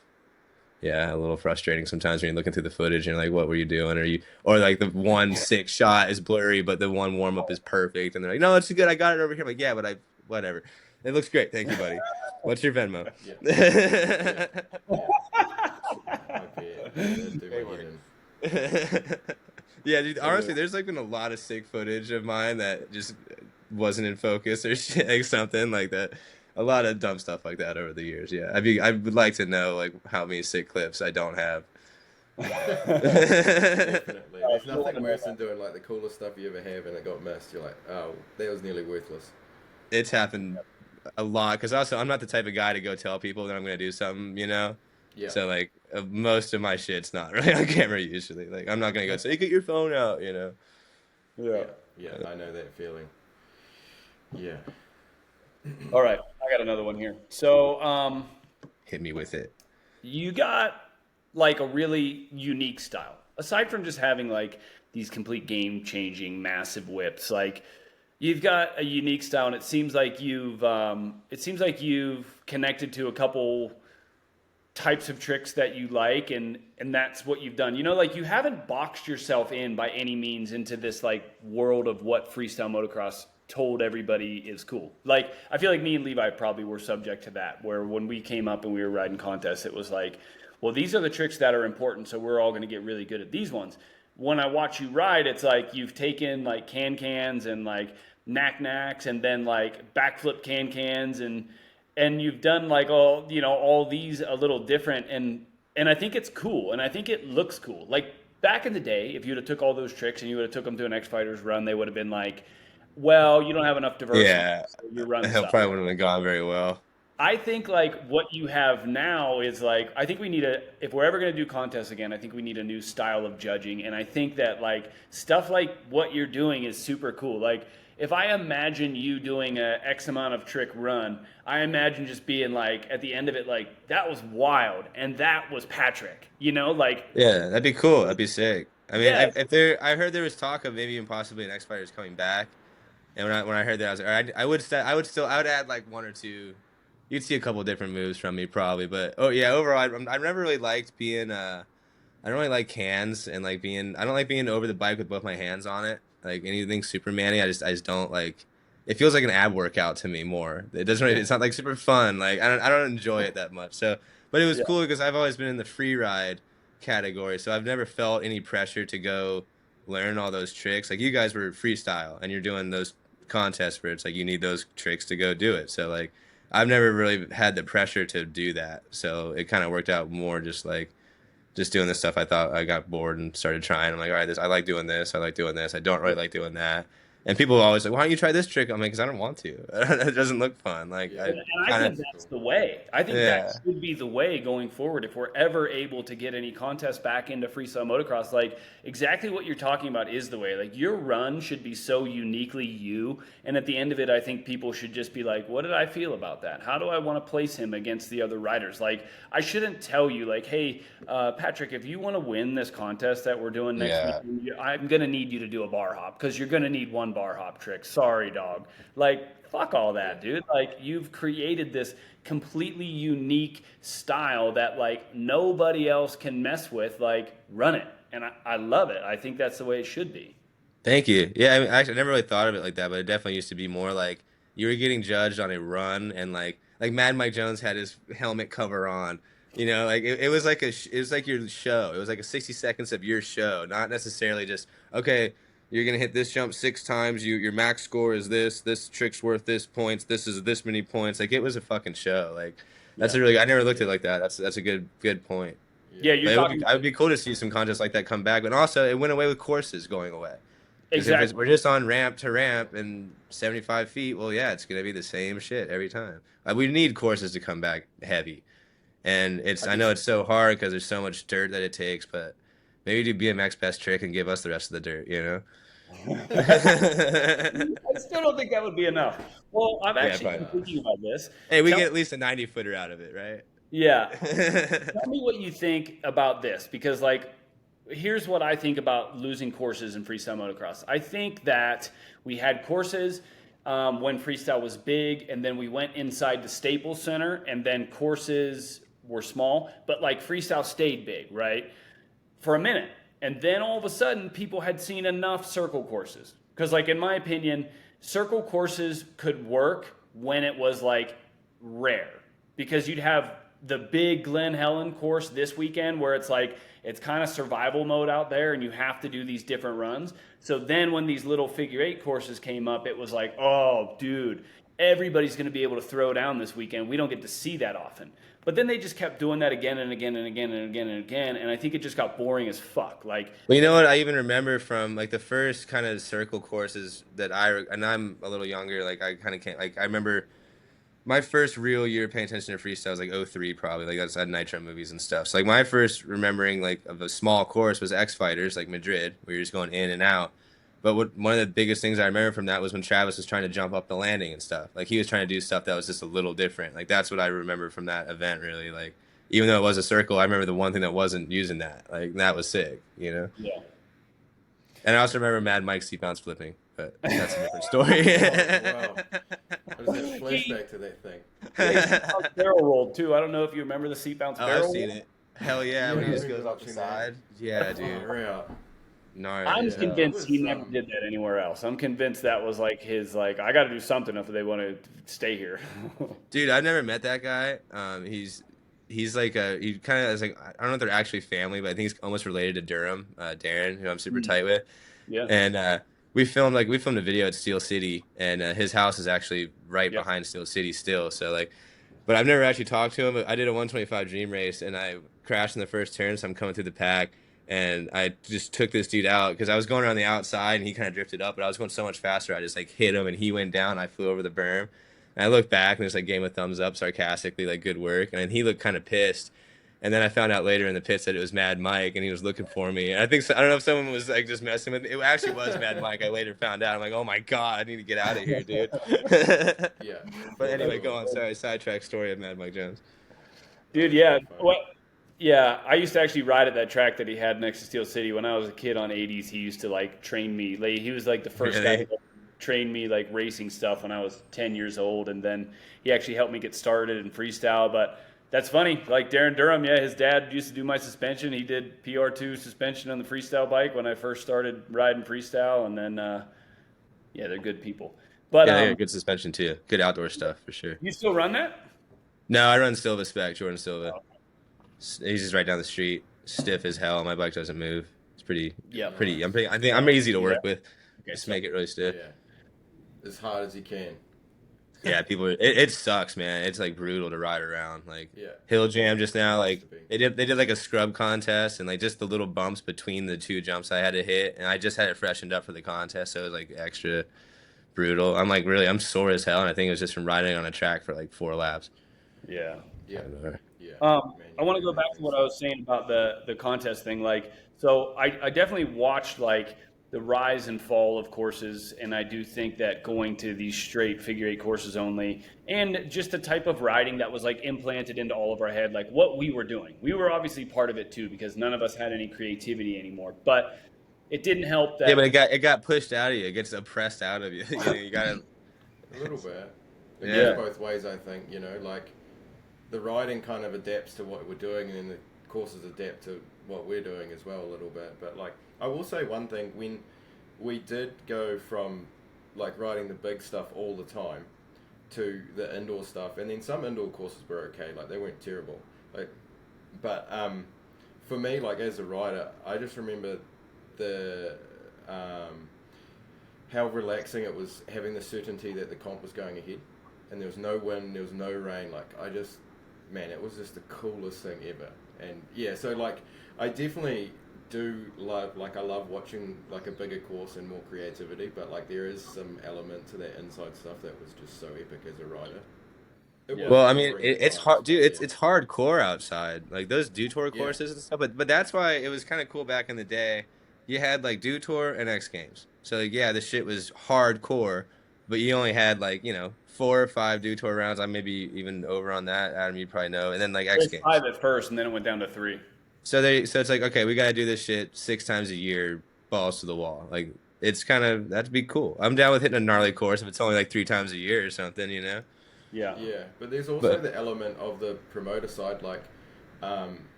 yeah a little frustrating sometimes when you're looking through the footage and you're like what were you doing or like the one sick shot is blurry but the one warm up is perfect and they're like no it's good I got it over here. I'm like yeah but I whatever it looks great thank you buddy. What's your Venmo? Yeah. Yeah. I bet. That'd do Great my work. head in. Yeah, dude. Honestly, there's like been a lot of sick footage of mine that just wasn't in focus or shit, like something like that. A lot of dumb stuff like that over the years. Yeah, I would like to know like how many sick clips I don't have. Definitely. There's nothing worse than doing like the coolest stuff you ever have and it got missed. You're like, oh, that was nearly worthless. It's happened a lot because also I'm not the type of guy to go tell people that I'm gonna do something. Yeah. So like most of my shit's not really on camera usually. Like I'm not gonna go say get your phone out. Yeah. Yeah. I know that feeling. Yeah. All right, I got another one here. So, Hit me with it. you got like a really unique style. Aside from just having like these complete game-changing massive whips, like you've got a unique style, and it seems like you've connected to a couple types of tricks that you like, and that's what you've done. Like you haven't boxed yourself in by any means into this like world of what freestyle motocross told everybody is cool. Like I feel like me and Levi probably were subject to that, where when we came up and we were riding contests, it was like, well, these are the tricks that are important, so we're all going to get really good at these ones. When I watch you ride, it's like you've taken like cans and like knacks and then like backflip cans and you've done like all these a little different, and I think it's cool and I think it looks cool. Like back in the day, if you'd have took all those tricks and you would have took them to an X Fighters run, they would have been like, well, you don't have enough diversity, Yeah, so your run hell sucks. probably wouldn't have gone very well. I think like what you have now is like I think we need if we're ever going to do contests again, I think we need a new style of judging, and I think that like stuff like what you're doing is super cool. Like if I imagine you doing a X amount of trick run, I imagine just being like at the end of it like that was wild and that was Patrick, like Yeah, that'd be cool. That'd be sick. I mean, yeah, I heard there was talk of maybe even possibly an X Fighters coming back, and when I heard that, I was like, all right, I would add like one or two you'd see a couple different moves from me probably, but oh yeah, overall, I never really liked being I don't really like hands and like being I don't like being over the bike with both my hands on it. Like anything Superman-y, I just don't like. It feels like an ab workout to me more. It doesn't really, Yeah. it's not like super fun. Like I don't enjoy it that much. So, but it was Yeah. cool because I've always been in the free ride category, so I've never felt any pressure to go learn all those tricks. Like you guys were freestyle and you're doing those contests where it's like you need those tricks to go do it. So like I've never really had the pressure to do that. So it kind of worked out more just doing this stuff. I thought I got bored and started trying. I'm like, all right, I like doing this. I like doing this. I don't really like doing that. And people are always like, why don't you try this trick? I'm like, because I don't want to. It doesn't look fun. Like Yeah. I And I kind think of, that's the way. I think that yeah, should be the way going forward if we're ever able to get any contests back into freestyle motocross. Like exactly what you're talking about is the way. Like your run should be so uniquely you. And at the end of it, I think people should just be like, what did I feel about that? How do I want to place him against the other riders? Like I shouldn't tell you like, hey, Patrick, if you want to win this contest that we're doing next yeah. week, I'm going to need you to do a bar hop because you're going to need one bar hop trick. Sorry, dog. Like, fuck all that, dude. Like, you've created this completely unique style that, like, nobody else can mess with. Like, run it. And I love it. I think that's the way it should be. Thank you. Yeah, I mean, actually, I never really thought of it like that, but it definitely used to be more like you were getting judged on a run, and like Mad Mike Jones had his helmet cover on. You know, like it was like it was like your show. It was like a 60 seconds of your show, not necessarily just okay. You're gonna hit this jump 6 times. Your max score is this. This trick's worth this points. This is this many points. Like it was a fucking show. Like that's Yeah. a really I never looked at Yeah. it like that. That's a good point. Yeah. Yeah, you're But talking I would be cool to see some contests like that come back. But also, it went away with courses going away. Because if exactly. we're just on ramp to ramp and 75 feet, well, yeah, it's gonna be the same shit every time. We need courses to come back heavy, and I I know just it's so hard because there's so much dirt that it takes, but maybe do BMX best trick and give us the rest of the dirt, you know? I still don't think that would be enough. Well, I've Yeah, actually fine. been thinking about this. Hey, we Tell, get at least a 90 footer out of it, right? yeah, tell me what you think about this because, like, here's what I think about losing courses in freestyle motocross. I think that we had courses when freestyle was big, and then we went inside the Staples Center, and then courses were small, but like freestyle stayed big, right? For a minute. And then all of a sudden, people had seen enough circle courses. Because, like, in my opinion, circle courses could work when it was like rare. Because you'd have the big Glen Helen course this weekend where it's like, it's kind of survival mode out there and you have to do these different runs. So then when these little figure eight courses came up, it was like, oh, dude, everybody's going to be able to throw down this weekend. We don't get to see that often. But then they just kept doing that again and again and again and again and again. And I think it just got boring as fuck. Like, Well, you know what? I even remember from like the first kind of circle courses that and I'm a little younger. Like I kind of can't. Like I remember my first real year paying attention to freestyle was like '03 probably. Like that's had Nitro movies and stuff. So like my first remembering like of a small course was X Fighters, like Madrid, where you're just going in and out. But one of the biggest things I remember from that was when Travis was trying to jump up the landing and stuff. Like he was trying to do stuff that was just a little different. Like that's what I remember from that event really. Like even though it was a circle, I remember the one thing that wasn't using that. Like that was sick, you know? yeah. And I also remember Mad Mike seat bounce flipping, but that's a different story. Oh, wow. I just had a flashback to that thing. Barrel rolled too. I don't know if you remember the seat bounce Oh, barrel I've seen roll. it. Hell yeah, Yeah, when he I just remember goes off the watching that. side. Yeah, dude. Far out. Gnarly. I'm Yeah, convinced it he was, never did that anywhere else. I'm convinced that was like his like I got to do something if they want to stay here. Dude, I've never met that guy. He's like he kind of is like I don't know if they're actually family, but I think he's almost related to Durham, Darren, who I'm super tight with. Yeah. And we filmed a video at Steel City, and his house is actually right Yep. behind Steel City still. So like, but I've never actually talked to him. But I did a 125 Dream Race, and I crashed in the first turn, so I'm coming through the pack, and I just took this dude out because I was going around the outside, and he kind of drifted up, but I was going so much faster. I just like hit him, and he went down. I flew over the berm, and I looked back, and just like gave him a thumbs up sarcastically, like good work, and he looked kind of pissed. And then I found out later in the pits that it was Mad Mike, and he was looking for me. And I don't know if someone was like just messing with me. It actually was Mad Mike. I later found out. I'm like, oh my god, I need to get out of here, dude. Yeah. But anyway, go on. Sorry, sidetrack story of Mad Mike Jones. Dude, yeah. What? Yeah, I used to actually ride at that track that he had next to Steel City when I was a kid on 80s. He used to like train me. Like he was like the first Really? guy. trained me like racing stuff when I was 10 years old, and then he actually helped me get started in freestyle. But that's funny. Like Darren Durham, yeah, his dad used to do my suspension. He did PR2 suspension on the freestyle bike when I first started riding freestyle, and then yeah, they're good people. But Yeah, they got good suspension too. Good outdoor stuff for sure. you still run that? No, I run Silva spec, Jordan Silva. He's just right down the street, stiff as hell. My bike doesn't move. It's pretty. I think I'm easy to work with. Okay, Just so make it really stiff. Yeah, as hard as you can. Yeah, it sucks, man. It's like brutal to ride around. Like Yeah. hill jam just now, Has like to be. they did like a scrub contest and like just the little bumps between the two jumps I had to hit, and I just had it freshened up for the contest, so it was like extra brutal. I'm sore as hell, and I think it was just from riding on a track for like 4 laps. yeah. Yeah. Uh, Yeah. I want to go back to what I was saying about the contest thing. Like, so I definitely watched like the rise and fall of courses, and I do think that going to these straight figure eight courses only, and just the type of riding that was like implanted into all of our head, like what we were doing. We were obviously part of it too, because none of us had any creativity anymore. But it didn't help that. Yeah, but it got pushed out of you. It gets oppressed out of you. You gotta. A little bit. It Yeah. goes both ways, I think. You know, like the riding kind of adapts to what we're doing, and then the courses adapt to what we're doing as well a little bit. But like, I will say one thing: when we did go from like riding the big stuff all the time to the indoor stuff, and then some indoor courses were okay, like they weren't terrible. Like, but for me, like as a rider, I just remember the how relaxing it was having the certainty that the comp was going ahead, and there was no wind, there was no rain. Like I just, man, it was just the coolest thing ever. And yeah, so like I definitely do love, like I love watching like a bigger course and more creativity, but like there is some element to that inside stuff that was just so epic as a rider. It Yeah. was Well, I mean, boring at it's times, hard, dude. but It's hardcore outside, like those Dew Tour Yeah. courses and stuff. But that's why it was kind of cool back in the day. You had like Dew Tour and X Games, so like, yeah, the shit was hardcore, but you only had like 4 or 5 Dew Tour rounds. I maybe even over on that, Adam. You probably know, and then like It X was Games. 5 at first, and then it went down to 3. So it's like, okay, we got to do this shit 6 times a year, balls to the wall. Like it's kind of that'd be cool. I'm down with hitting a gnarly course if it's only like 3 times a year or something, Yeah. Yeah, but there's also But the element of the promoter side, like,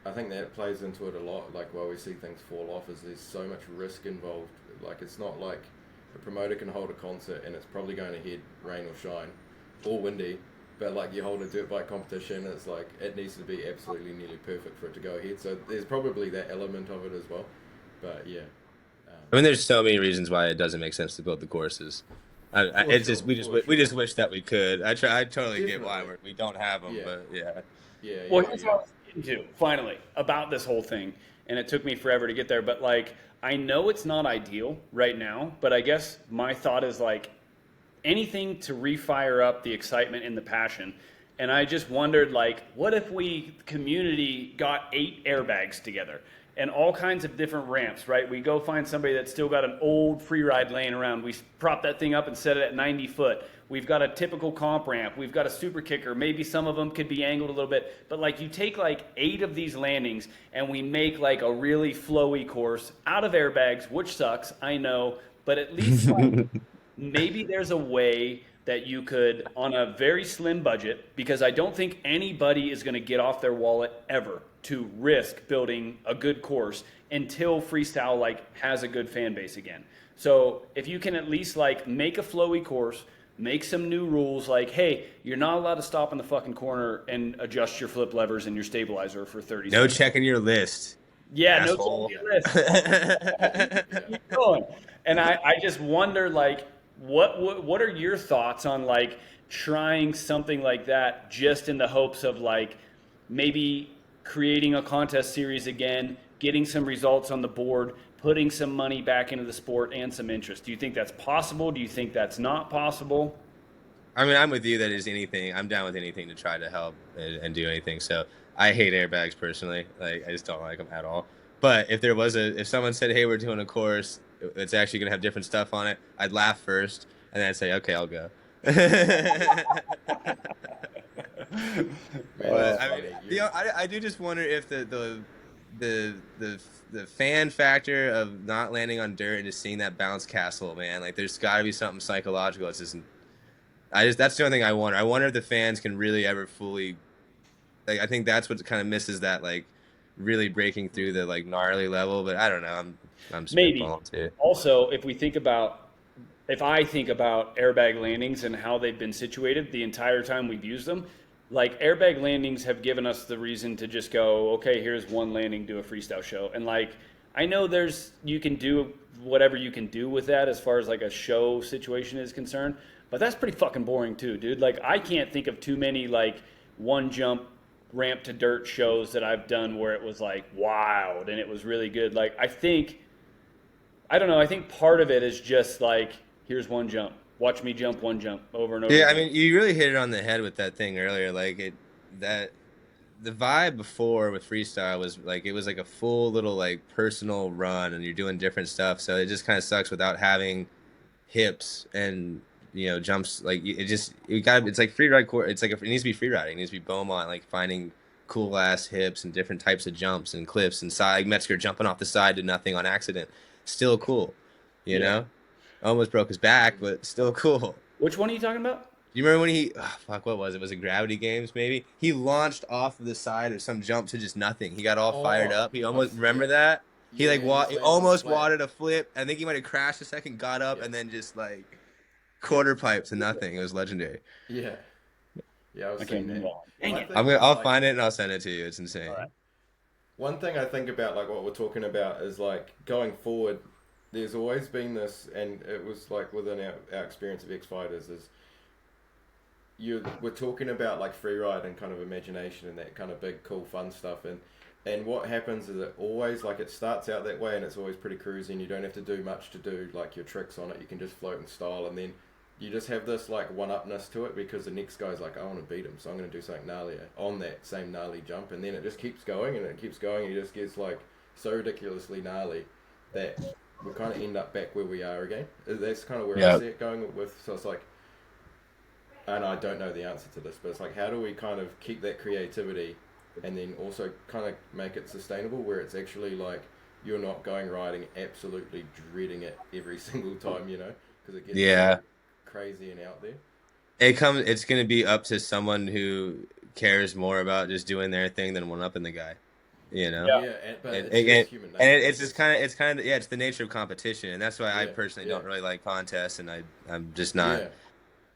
I think that plays into it a lot, like, why we see things fall off is there's so much risk involved. Like, it's not like a promoter can hold a concert and it's probably going ahead, rain or shine, or windy, but, like, you hold a dirt bike competition, it's like, it needs to be absolutely nearly perfect for it to go ahead, so there's probably that element of it as well, but, yeah. I mean, there's so many reasons why it doesn't make sense to build the courses. It's just we just wish that we could. I totally get why Definitely. we don't have them, Yeah. but yeah. Yeah, Well, yeah, here's yeah. what I was getting to finally about this whole thing, and it took me forever to get there. But like, I know it's not ideal right now, but I guess my thought is like anything to refire up the excitement and the passion. And I just wondered, like, what if we community got 8 airbags together and all kinds of different ramps, right? We go find somebody that's still got an old free ride laying around. We prop that thing up and set it at 90 foot. We've got a typical comp ramp. We've got a super kicker. Maybe some of them could be angled a little bit. But like you take like 8 of these landings and we make like a really flowy course out of airbags, which sucks, I know. But at least like, maybe there's a way that you could, on a very slim budget, because I don't think anybody is going to get off their wallet ever to risk building a good course until freestyle like has a good fan base again. So if you can at least like make a flowy course, make some new rules like, hey, you're not allowed to stop in the fucking corner and adjust your flip levers and your stabilizer for 30 No seconds. checking your list. Yeah, Asshole. no checking your list. Keep going. And I just wonder, like, what are your thoughts on like trying something like that, just in the hopes of like maybe creating a contest series again, getting some results on the board, putting some money back into the sport and some interest? Do you think that's possible? Do you think that's not possible? I mean, I'm with you that is anything. I'm down with anything to try to help and do anything. So I hate airbags personally. Like I just don't like them at all. But if someone said, "Hey, we're doing a course, it's actually gonna have different stuff on it," I'd laugh first and then I'd say, "Okay, I'll go." Man, that's I funny. mean, I do just wonder if the the fan factor of not landing on dirt and just seeing that bounce castle, man. Like there's got to be something psychological. It's just that's the only thing I wonder. I wonder if the fans can really ever fully like. I think that's what kind of misses that like really breaking through the like gnarly level. But I don't know. I'm Maybe. spitballing too. Also, if I think about airbag landings and how they've been situated the entire time we've used them, like airbag landings have given us the reason to just go, okay, here's one landing, do a freestyle show. And like, I know you can do whatever you can do with that as far as like a show situation is concerned, but that's pretty fucking boring too, dude. Like, I can't think of too many like one jump ramp to dirt shows that I've done where it was like wild and it was really good. Like, I don't know. I think part of it is just like, here's one jump. Watch me jump one jump over and over Yeah, I again. mean, you really hit it on the head with that thing earlier. Like that the vibe before with freestyle was like it was like a full little like personal run, and you're doing different stuff. So it just kind of sucks without having hips and jumps. Like it got it's like free ride court. It's like it needs to be free riding. It needs to be Beaumont, like finding cool ass hips and different types of jumps and cliffs and side like Metzger jumping off the side to nothing on accident. Still cool, you Yeah. know. Almost broke his back, but still cool. Which one are you talking about? You remember when fuck, what was it? Was it Gravity Games, maybe? He launched off of the side of some jump to just nothing. He got all fired up. He almost, remember that? He Yeah, like, he just he landed almost flat. wadded a flip. I think he might have crashed a second, got up, Yeah. and then just like quarter pipe to nothing. It was legendary. Yeah, yeah, I was I can't seeing remember. that. Dang I it. think, I'll like, find it and I'll send it to you. It's insane. All right. one thing I think about like what we're talking about is like going forward. There's always been this, and it was like within our experience of X Fighters is we're talking about like free ride and kind of imagination and that kind of big cool fun stuff, and what happens is it always like it starts out that way and it's always pretty cruisy and you don't have to do much to do like your tricks on it. You can just float in style, and then you just have this like one-upness to it because the next guy's like, I want to beat him, so I'm going to do something gnarlier on that same gnarly jump, and then it just keeps going and it keeps going and it just gets like so ridiculously gnarly that we kind of end up back where we are again. That's kind of where I Yeah. see it going with. So it's like, and I don't know the answer to this, but it's like, how do we kind of keep that creativity and then also kind of make it sustainable where it's actually like you're not going riding absolutely dreading it every single time, because it gets Yeah. so crazy and out there. It's gonna be up to someone who cares more about just doing their thing than one upping the guy. You know? Yeah. Yeah, but And, it's and, just human and nature. it's just kind of yeah, it's the nature of competition, and that's why I Yeah, personally yeah, don't really like contests, and I'm just not. yeah,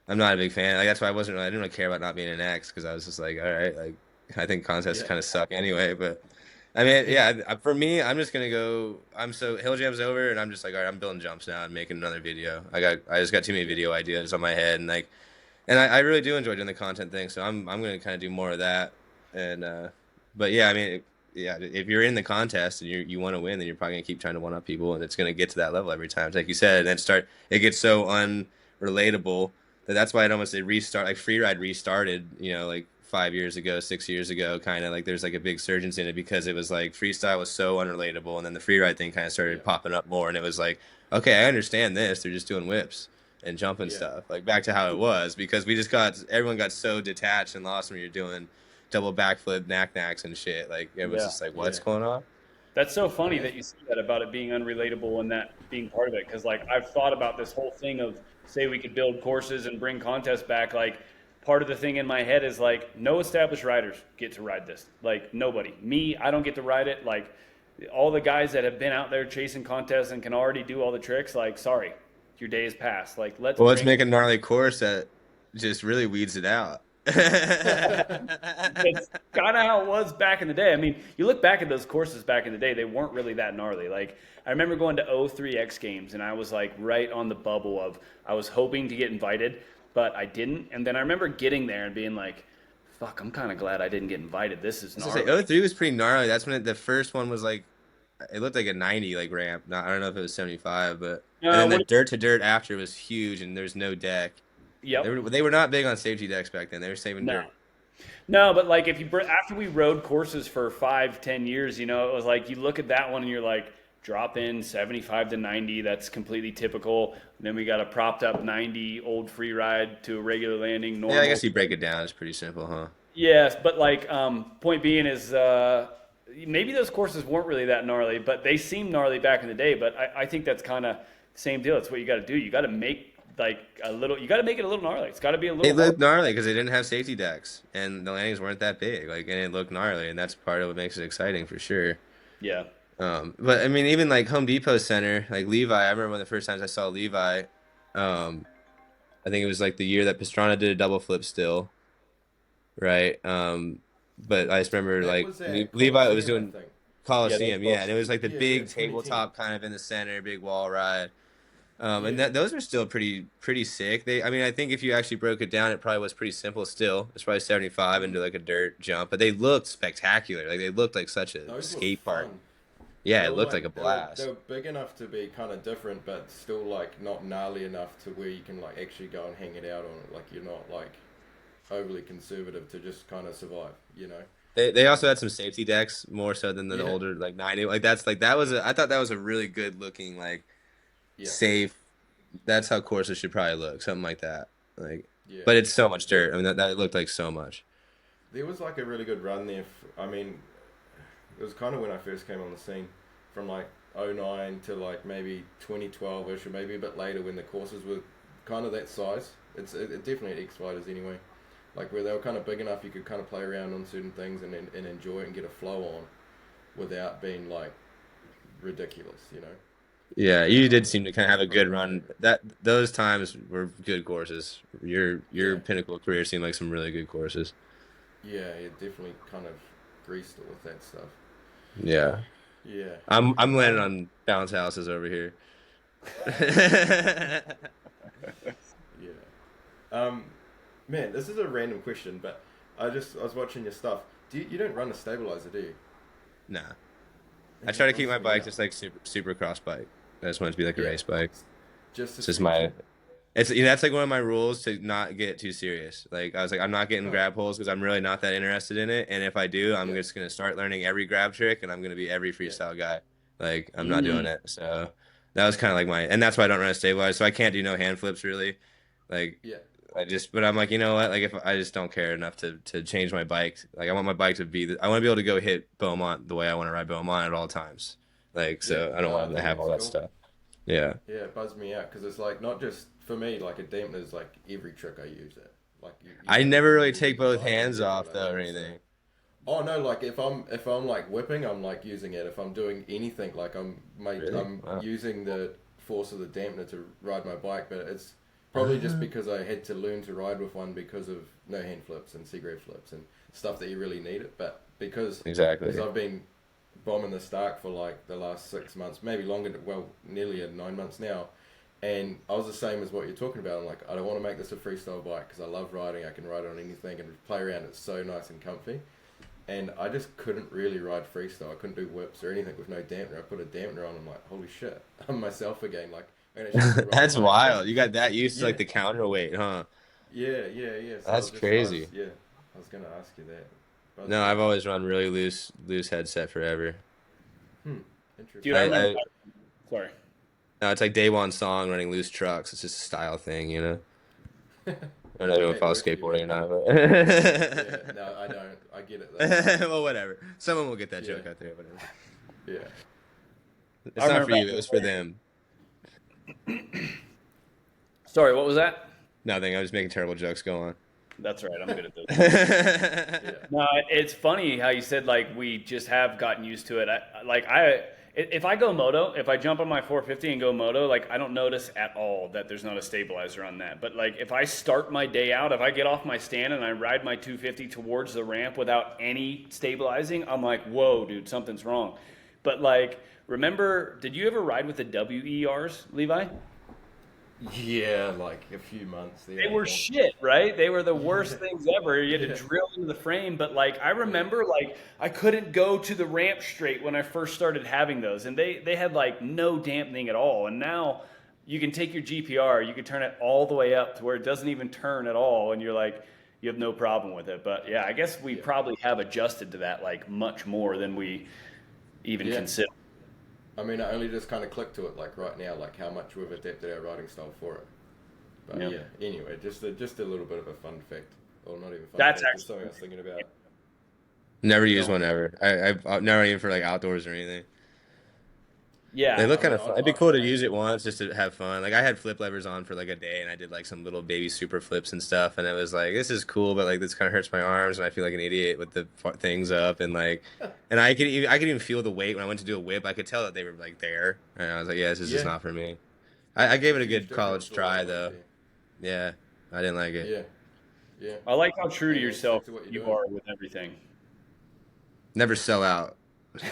I'm not a big fan. Like that's why I didn't really care about not being an X because I was just like, all right, like I think contests yeah, kind of suck anyway. But I mean, yeah, for me, I'm just gonna go. Hill Jam's over, and I'm just like, all right, I'm building jumps now and making another video. I just got too many video ideas on my head, and like, and I really do enjoy doing the content thing, so I'm gonna kind of do more of that. And but yeah, I mean, yeah, if you're in the contest and you want to win, then you're probably gonna keep trying to one up people, and it's gonna get to that level every time, like you said, and then it gets so unrelatable that's why it almost it restart like freeride restarted, like 5 years ago, 6 years ago, kind of like there's like a big surgence in it because it was like freestyle was so unrelatable, and then the freeride thing kind of yeah, started popping up more, and it was like, okay, I understand this. They're just doing whips and jumping yeah, stuff, like back to how it was because everyone got so detached and lost when you're doing double backflip knacks and shit. Like it was Yeah. just like, yeah. what's going on? That's so funny And that you say that about it being unrelatable and that being part of it. Because like I've thought about this whole thing of say we could build courses and bring contests back. Like part of the thing in my head is like no established riders get to ride this. Like nobody. Me, I don't get to ride it. Like all the guys that have been out there chasing contests and can already do all the tricks. Like sorry, your day is past. Like Well, let's make a gnarly course that just really weeds it out. It's kind of how it was back in the day. I mean, you look back at those courses back in the day, they weren't really that gnarly. Like, I remember going to 03 X Games, and I was like right on the bubble of I was hoping to get invited, but I didn't. And then I remember getting there and being like, fuck, I'm kind of glad I didn't get invited. This is I was gonna gnarly. say 03 was pretty gnarly. That's when the first one was like, it looked like a 90 like ramp. I don't know if it was 75, but and then the What, dirt to dirt after was huge, and there's no deck. They yep. were they were not big on safety decks back then. They were saving No. dirt. No, but like if you after we rode courses for 5, 10 years, it was like you look at that one and you're like, drop in 75 to 90. That's completely typical. And then we got a propped up 90 old free ride to a regular landing Yeah, I normal. guess you break it down. It's pretty simple, huh? Yes, but like point being is maybe those courses weren't really that gnarly, but they seemed gnarly back in the day. But I think that's kind of the same deal. It's what you got to do. You got to make like a little. You got to make it a little gnarly. It's got to be a They little looked hard. gnarly because they didn't have safety decks, and the landings weren't that big. Like, and it looked gnarly, and that's part of what makes it exciting for sure. Yeah. But I mean, even like Home Depot Center, like Levi. I remember one of the first times I saw Levi. Um, I think it was like the year that Pastrana did a double flip still, right? But I just remember That like was at Levi was Coliseum, I doing think. Yeah. That's Coliseum, yeah, and it was awesome. like the Yeah, yeah, big 2010. tabletop kind of in the center, big wall ride. And Yeah, that those are still pretty sick. I mean, I think if you actually broke it down, it probably was pretty simple still. It's probably 75 into like a dirt jump, but they looked spectacular. Like they looked like such a those were skate park. fun. Yeah, They it were looked like a like they blast. were big enough to be kind of different, but still like not gnarly enough to where you can like actually go and hang it out on it. Like you're not like overly conservative to just kind of survive, you know? They also had some safety decks more so than the Yeah, older like 90. Like that's like that was I thought that was a really good looking like yeah, safe. That's how courses should probably look, something like that. Like, yeah. but it's so much There, dirt. I mean, that looked like so much. there was like a really good run there. I mean, it was kind of when I first came on the scene, from like '09 to like maybe 2012ish, or maybe a bit later when the courses were kind of that size. It definitely at X Fighters anyway. Like where they were kind of big enough, you could kind of play around on certain things and enjoy it and get a flow on, without being like ridiculous, you know. Yeah, you did Um, seem to kind of have a from good around there. run. That those times were good courses. Your Yeah, pinnacle career seemed like some really good courses. yeah, it definitely kind of greased it with that stuff. Yeah, Yeah. I'm landing Um. on bounce houses over here. Yeah. Um. Man, this is a random question, but I was watching your stuff. You don't run a stabilizer, do you? Nah, I Man, try that to keep bums my me bike out. just like super cross bike. I just want it to be like a Yeah. race bike. Just to It's just speed my you. it's that's like one of my rules to not get too serious. Like I was like I'm not getting Huh. grab holes because I'm really not that interested in it. And if I do, I'm Yeah. just gonna start learning every grab trick and I'm gonna be every Yeah. freestyle guy. Like I'm not doing Mm. it. So that was kind of like my and that's why I don't run a stabilizer. So I can't do no hand flips really. Like Yeah. but I'm like you know what? Like if I just don't care enough to change my bike. Like I want my bike to I want to be able to go hit Beaumont the way I want to ride Beaumont at all times. Like Yeah. so I don't No, I want to think have all that's that cool. stuff. Yeah. Yeah, it buzzed me out because it's like not just for me. Like a dampener is like every trick I use it. Like you I don't need never to really use take it. You both buy it, hands use it, off I though or think so. anything. Oh no, like if I'm like whipping, I'm like using it. If I'm doing anything, like Really? I'm Wow. using the force of the dampener to ride my bike, but it's probably just because I had to learn to ride with one because of no hand flips and Seagrave flips and stuff that you really need it. But because Exactly. I've been bombing the Stark for like the last 6 months, maybe longer, well, nearly 9 months now. And I was the same as what you're talking about. I'm like, I don't want to make this a freestyle bike because I love riding. I can ride it on anything and play around. It's so nice and comfy. And I just couldn't really ride freestyle. I couldn't do whips or anything with no dampener. I put a dampener on. I'm like, holy shit, I'm myself again. Like, I can actually still ride a That's bike. wild. You got that used to Yeah, like the counterweight, huh? yeah. So That's crazy. I was gonna ask you that. Buzzed No, me I've out. always run really loose headset forever. Hmm. Dude, Interesting. I remember. I Sorry. no, it's like day one song running loose trucks. It's just a style thing, you know. I don't know if Hey, you it follow works for you, skateboarding man. or not, Yeah. but No, I don't. I get it though. well, whatever. Someone will get that Yeah. joke out there, whatever. Yeah. It's I not remember for you. back It in was the for day. them. Sorry, what was that? Nothing. I was making terrible jokes. Go on. That's right. I'm good at those. Yeah. No, it's funny how you said like we just have gotten used to it. If I go moto, if I jump on my 450 and go moto, like I don't notice at all that there's not a stabilizer on that. But like if I start my day out, if I get off my stand and I ride my 250 towards the ramp without any stabilizing, I'm like, whoa, dude, something's wrong. But like, remember, did you ever ride with the WERs, Levi? Yeah, like a few months They there, I were think. shit, right? They were the Yeah. worst things ever. You had to Yeah. drill into the frame, but like I Yeah. remember like I couldn't go to the ramp straight when I first started having those. And they had like no dampening at all. And now you can take your GPR, you can turn it all the way up to where it doesn't even turn at all and you're like you have no problem with it. But yeah, I guess we Yeah. probably have adjusted to that like much more than we even Yeah. consider. I mean, I only just kind of clicked to it like right now, like how much we've adapted our riding style for it. But Yeah. yeah, anyway, just a little bit of a fun fact. Well, not even fun That's fact, just something I actually was thinking about. Never used No, one ever. I've never even for like outdoors or anything. They Yeah. look I kind mean, of fun. It'd be cool to use it once just to have fun. Like I had flip levers on for like a day, and I did like some little baby super flips and stuff, and it was like this is cool, but like this kind of hurts my arms, and I feel like an idiot with the things up, and like, and I could even feel the weight when I went to do a whip. I could tell that they were like there, and I was like, yeah, this is just yeah, not for me. I gave it it's a a huge good difference college for what try you want though. to do. Yeah, I didn't like it. Yeah, yeah, I like how true to and then stick yourself to what you're you doing. are with everything. Never sell out.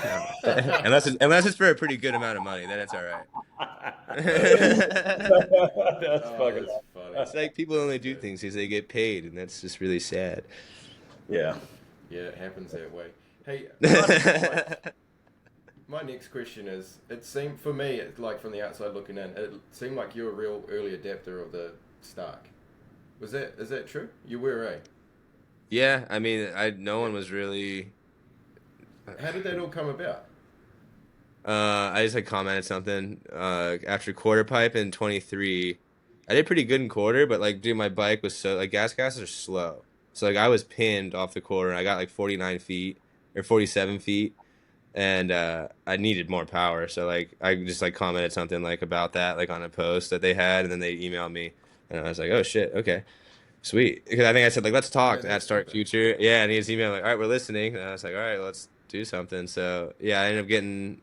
No. Unless it's for a pretty good amount of money, then it's all right. That's Oh, fucking that's funny. It's like people only do Yeah, things because they get paid, and that's just really sad. yeah. yeah, it happens that way. Hey, my next question is: it seemed for me, like from the outside looking in, it seemed like you were a real early adapter of the Stark. Is that true? You were, eh? Yeah, I mean, I no one was really. How did that all come about? I just like commented something after quarter pipe in 23. I did pretty good in quarter, but like, dude, my bike was so like gases are slow. So like, I was pinned off the quarter, and I got like 49 feet or 47 feet, and I needed more power. So like, I just like commented something like about that like on a post that they had, and then they emailed me, and I was like, oh shit, okay. Sweet, because I think I said like let's Yeah, talk at that's Stark epic. Future. Yeah, and he was emailing like, all right, we're listening. And I was like, all right, let's do something. So yeah, I ended up getting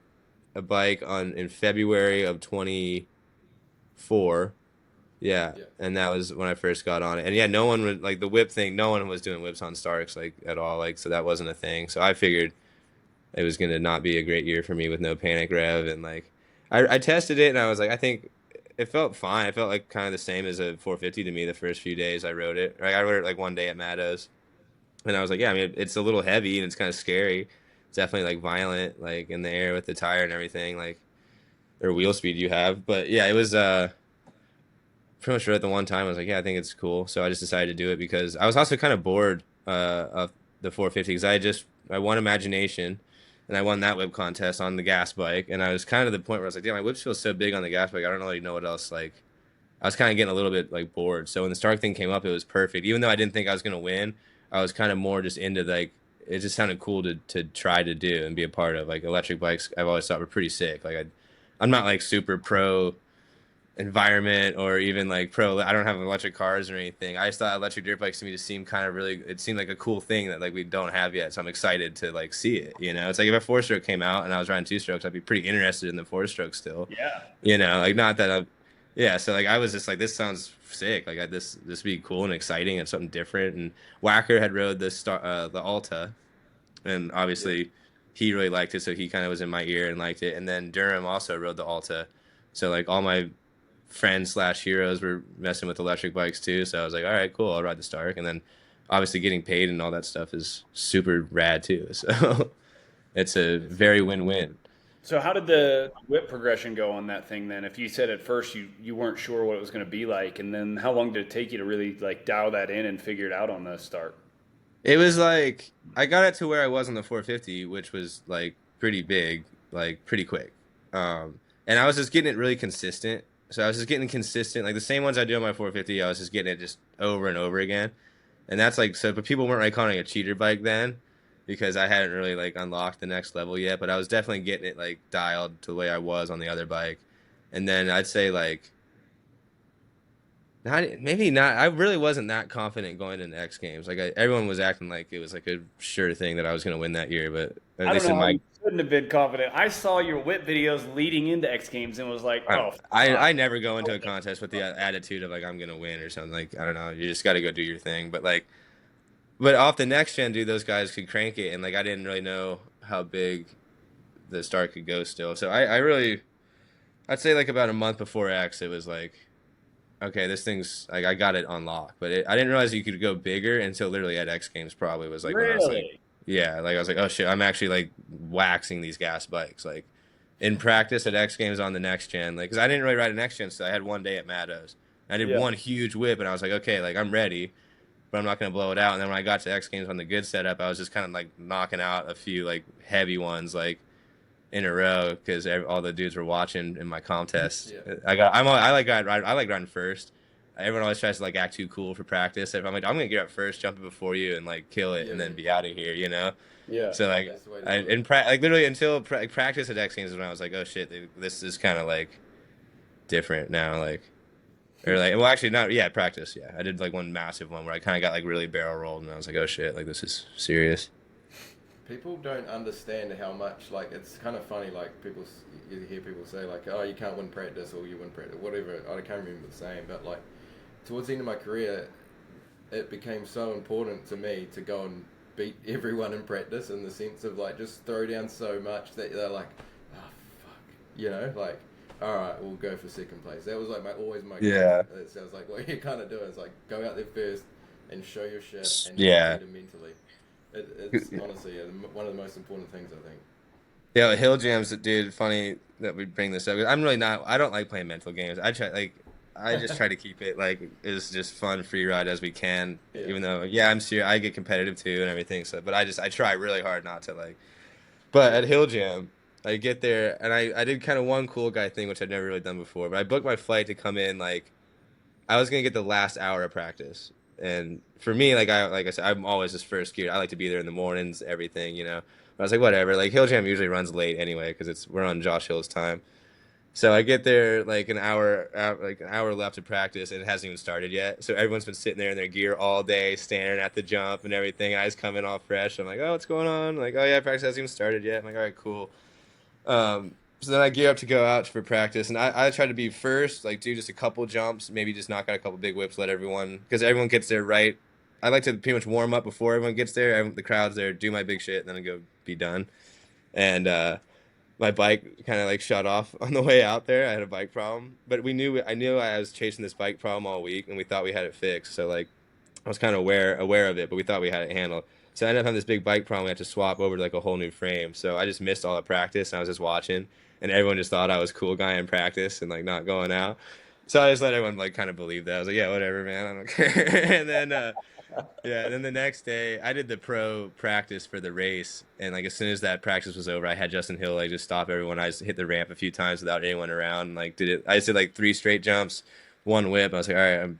a bike on in February of 24. Yeah, Yeah, and that was when I first got on it. And yeah, no one would like the whip thing. No one was doing whips on Starks like at all. Like so that wasn't a thing. So I figured it was gonna not be a great year for me with no panic rev and like I tested it and I was like I think it felt fine. It felt like kind of the same as a 450 to me the first few days I rode it. Like I rode it like one day at Matos and I was like yeah I mean it's a little heavy and it's kind of scary. It's definitely like violent like in the air with the tire and everything like or wheel speed you have. But yeah it was pretty much right at the one time I was like yeah I think it's cool. So I just decided to do it because I was also kind of bored of the 450 because I won Imagination and I won that whip contest on the gas bike. And I was kind of the point where I was like, yeah, my whips feel so big on the gas bike. I don't really know what else. Like, I was kind of getting a little bit like bored. So when the Stark thing came up, it was perfect. Even though I didn't think I was gonna win, I was kind of more just into like it just sounded cool to try to do and be a part of. Like electric bikes, I've always thought were pretty sick. I'm not like super pro environment or even like pro. I don't have electric cars or anything. I just thought electric dirt bikes to me just seemed kind of really. It seemed like a cool thing that like we don't have yet. So I'm excited to like see it. You know, it's like if a four stroke came out and I was riding two strokes, I'd be pretty interested in the four stroke still. Yeah. You know, like not that I'm. Yeah, so like I was just like this sounds sick. Like this would be cool and exciting and something different. And Whacker had rode the Alta, and yeah, obviously he really liked it, so he kind of was in my ear and liked it. And then Durham also rode the Alta, so like all my friends slash heroes were messing with electric bikes too. So I was like, all right, cool, I'll ride the Stark. And then obviously getting paid and all that stuff is super rad too. So it's a it's very definitely win-win. So how did yeah. the whip progression go on that thing then? If you said at first you weren't sure what it was going to be like, and then how long did it take you to really like dial that in and figure it out on the start? It was like I got it to where I was on the 450, which was like pretty big, like pretty quick. And I was just getting it really consistent. So I was just getting consistent, like the same ones I do on my 450. I was just getting it just over and over again. And that's like so, but people weren't really calling it a cheater bike then, because I hadn't really like unlocked the next level yet. But I was definitely getting it like dialed to the way I was on the other bike. And then I'd say like not maybe not. I really wasn't that confident going into X Games. Like everyone was acting like it was like a sure thing that I was going to win that year, but at I don't least know in how my you couldn't have been confident. I saw your whip videos leading into X Games and was like, oh fuck. I never go into a contest with the attitude of like I'm going to win or something. Like I don't know, you just got to go do your thing. But like, but off the next gen, dude, those guys could crank it, and like I didn't really know how big the star could go still. So I really, I'd say like about a month before X, it was like okay, this thing's like I got it unlocked, but I didn't realize you could go bigger until literally at X Games probably was like when I was like, Really? yeah, like I was like, oh shit, I'm actually like waxing these gas bikes like in practice at X Games on the next gen, like because I didn't really ride an next gen, so I had one day at Matos. I did Yeah. one huge whip, and I was like, okay, like I'm ready, but I'm not gonna blow it out. And then when I got to X Games on the good setup, I was just kind of like knocking out a few like heavy ones, like in a row because all the dudes were watching in my contest. Yeah. I like riding first, everyone always tries to like act too cool for practice. I'm like, I'm gonna get up first, jump it before you, and like kill it, Yeah, and then man. be out of here, you know. Yeah. So like, That's the way to do it. like literally until practice at X-Games is when I was like, oh shit, this is kind of like different now, like. Or like, well, actually, not. Yeah, practice. Yeah, I did like one massive one where I kind of got like really barrel rolled, and I was like, "Oh shit! Like this is serious." People don't understand how much, like, it's kind of funny, like, you hear people say, like, oh, you can't win practice, or you win practice, whatever, I can't remember the saying, but, like, towards the end of my career, it became so important to me to go and beat everyone in practice, in the sense of, like, just throw down so much that they're like, oh, fuck, you know, like, alright, we'll go for second place. That was, like, always my goal. Yeah. It sounds like what you're kind of doing is, like, go out there first and show your shit and Yeah. beat them mentally. It's honestly one of the most important things, I think. Yeah, hill jams, dude. Funny that we bring this up. I'm really not. I don't like playing mental games. I just try to keep it like as just fun free ride as we can. Yeah. Even though, yeah, I'm serious. I get competitive too and everything. So, but I try really hard not to like. But at hill jam, I get there and I did kind of one cool guy thing which I'd never really done before. But I booked my flight to come in like I was gonna get the last hour of practice. And for me, like I said, I'm always just first gear. I like to be there in the mornings, everything, you know. But I was like, whatever. Like Hill Jam usually runs late anyway because we're on Josh Hill's time. So I get there like an hour left of practice, and it hasn't even started yet. So everyone's been sitting there in their gear all day, staring at the jump and everything. I just come in all fresh. I'm like, oh, what's going on? Like, oh yeah, practice hasn't even started yet. I'm like, all right, cool. So then I gear up to go out for practice, and I try to be first, like do just a couple jumps, maybe just knock out a couple big whips, let everyone, because everyone gets there right. I like to pretty much warm up before everyone gets there. The crowd's there, do my big shit, and then I go be done. And my bike kind of like shut off on the way out there. I had a bike problem, but I knew I was chasing this bike problem all week, and we thought we had it fixed. So like I was kind of aware of it, but we thought we had it handled. So I ended up having this big bike problem. We had to swap over to like a whole new frame. So I just missed all the practice, and I was just watching, and everyone just thought I was cool guy in practice and like not going out. So I just let everyone like kind of believe that. I was like, yeah, whatever, man, I don't care. And then yeah, and then the next day I did the pro practice for the race, and like as soon as that practice was over, I had Justin Hill like just stop everyone. I just hit the ramp a few times without anyone around, and like I just did like 3 straight jumps, 1 whip. I was like, all right,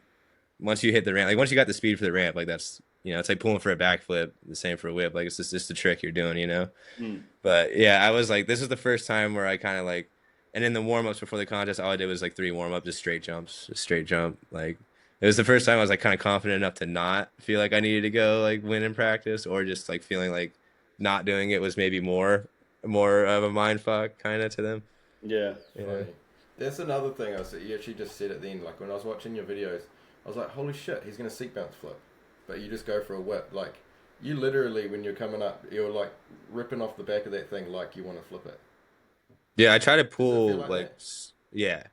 once you hit the ramp, like once you got the speed for the ramp, like that's, you know, it's like pulling for a backflip, the same for a whip. Like it's just the trick you're doing, you know. But yeah, I was like, this is the first time where I kind of like, and in the warm ups before the contest, all I did was like 3 warm ups, just straight jumps, just straight jump. Like it was the first time I was like kind of confident enough to not feel like I needed to go like win in practice, or just like feeling like not doing it was maybe more of a mind fuck kind of to them. Yeah. Funny. That's another thing I said. You actually just said at the end, like when I was watching your videos, I was like, holy shit, he's gonna seat bounce flip, but you just go for a whip. Like you literally, when you're coming up, you're like ripping off the back of that thing like you want to flip it. Yeah, I try to pull feel like like yeah.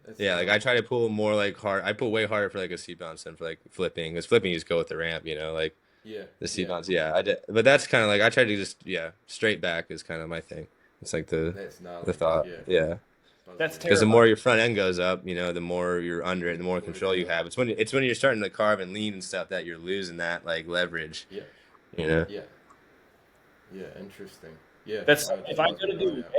That's Yeah, like I try to pull more like hard. I pull way harder for like a seat bounce than for like flipping. Because flipping, you just go with the ramp, you know, like yeah, the seat bounce. Yeah, I did, but that's kind of like I try to just straight back is kind of my thing. It's like that's gnarly. the thought. Yeah, That's because the terrifying. more your front end goes up, you know, the more you're under it, the more control you have. It's when you're starting to carve and lean and stuff that you're losing that like leverage. Yeah, You know. yeah, interesting. Yeah, That's I if I just go to find do that whip out.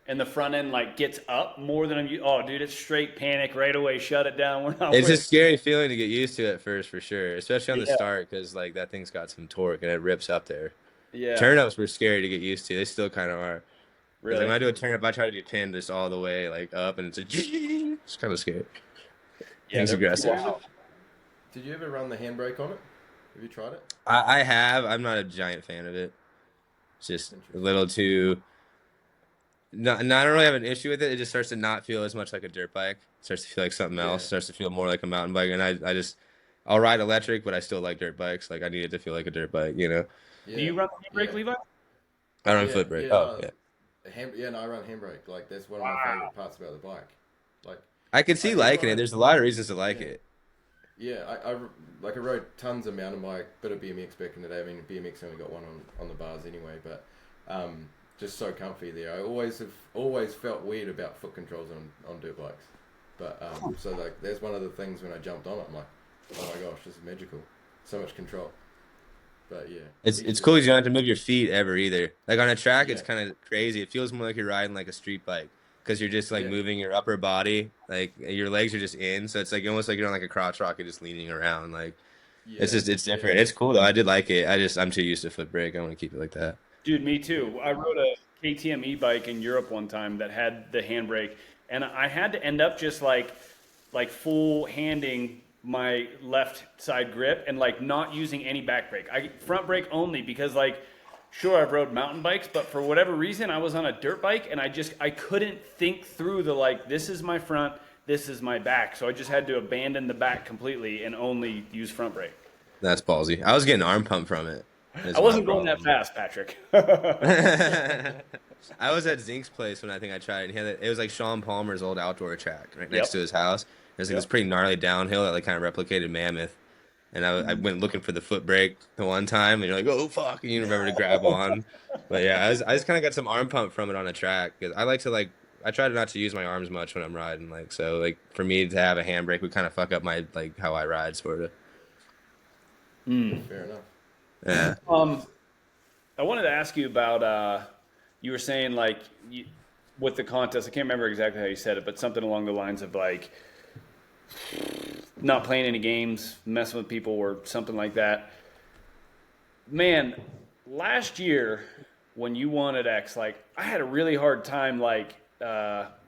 and the front end like gets up more than oh dude, it's straight panic right away. Shut it down. We're not It's a whipping. scary feeling to get used to at first, for sure, especially on the Yeah. start, because like that thing's got some torque and it rips up there. Yeah. Turn-ups were scary to get used to. They still kind of are. 'Cause, like, Really. when I do a turn-up, I try to be pinned just all the way like up, and it's kind of scary. Yeah, Things they're aggressive. pretty wild. Did you ever run the handbrake on it? Have you tried it? I have. I'm not a giant fan of it. It's just a little too. No, I don't really have an issue with it. It just starts to not feel as much like a dirt bike. It starts to feel like something else. Yeah. Starts to feel more like a mountain bike, and I'll ride electric, but I still like dirt bikes. Like I need it to feel like a dirt bike, you know. Yeah. Do you run the brake, Yeah. Levi? I run Yeah, foot brake. yeah, Oh no. yeah. Yeah, no, I run handbrake. Like that's one of my favorite parts about the bike. Like I could see I liking ride- it. There's a lot of reasons to like Yeah. it. Yeah, I rode tons of mountain bike, bit of BMX back in the day. I mean, BMX only got one on the bars anyway, but just so comfy there. I always felt weird about foot controls on dirt bikes, but so like there's one of the things when I jumped on it, I'm like, oh my gosh, this is magical, so much control. But yeah, It's cool 'cause you don't have to move your feet ever either. Like on a track, it's Yeah. kind of crazy. It feels more like you're riding like a street bike. because you're just like moving your upper body, like your legs are just in, so it's like almost like you're on like a crotch rocket, just leaning around. Like it's different. It's cool though. I did like it. I'm too used to foot brake. I want to keep it like that. Dude, me too. I rode a KTM e-bike in Europe one time that had the handbrake, and I had to end up just like full handing my left side grip and like not using any back brake. I front brake only because like sure I've rode mountain bikes, but for whatever reason I was on a dirt bike and I couldn't think through the like this is my front, this is my back. So I just had to abandon the back completely and only use front brake. That's ballsy. I was getting arm pump from it. I wasn't going that fast, Patrick. I was at Zink's place when I think I tried it. And he had it was like Sean Palmer's old outdoor track right next to his house. It was like this pretty gnarly downhill that like kind of replicated Mammoth. And I went looking for the foot brake the one time, and you're like, oh fuck, and you remember to grab on. But yeah, I just kind of got some arm pump from it on a track because I like to like I try not to use my arms much when I'm riding. Like so, like for me to have a handbrake would kind of fuck up my like how I ride, sort of. Fair enough. Yeah. I wanted to ask you about you were saying like with the contest. I can't remember exactly how you said it, but something along the lines of like not playing any games, messing with people, or something like that. Man, last year when you won at X, like I had a really hard time like not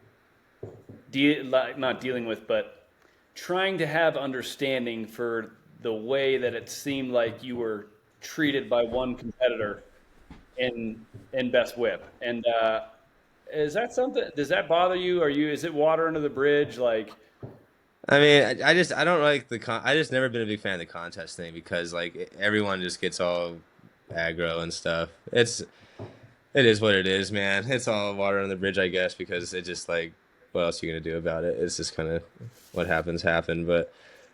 dealing with, but trying to have understanding for the way that it seemed like you were treated by one competitor in Best Whip. And is that something? Does that bother you? Is it water under the bridge? Like, I mean, I don't like I just never been a big fan of the contest thing because like everyone just gets all aggro and stuff. It is what it is, man. It's all water on the bridge, I guess, because it just like what else are you gonna do about it? It's just kind of what happens happen. But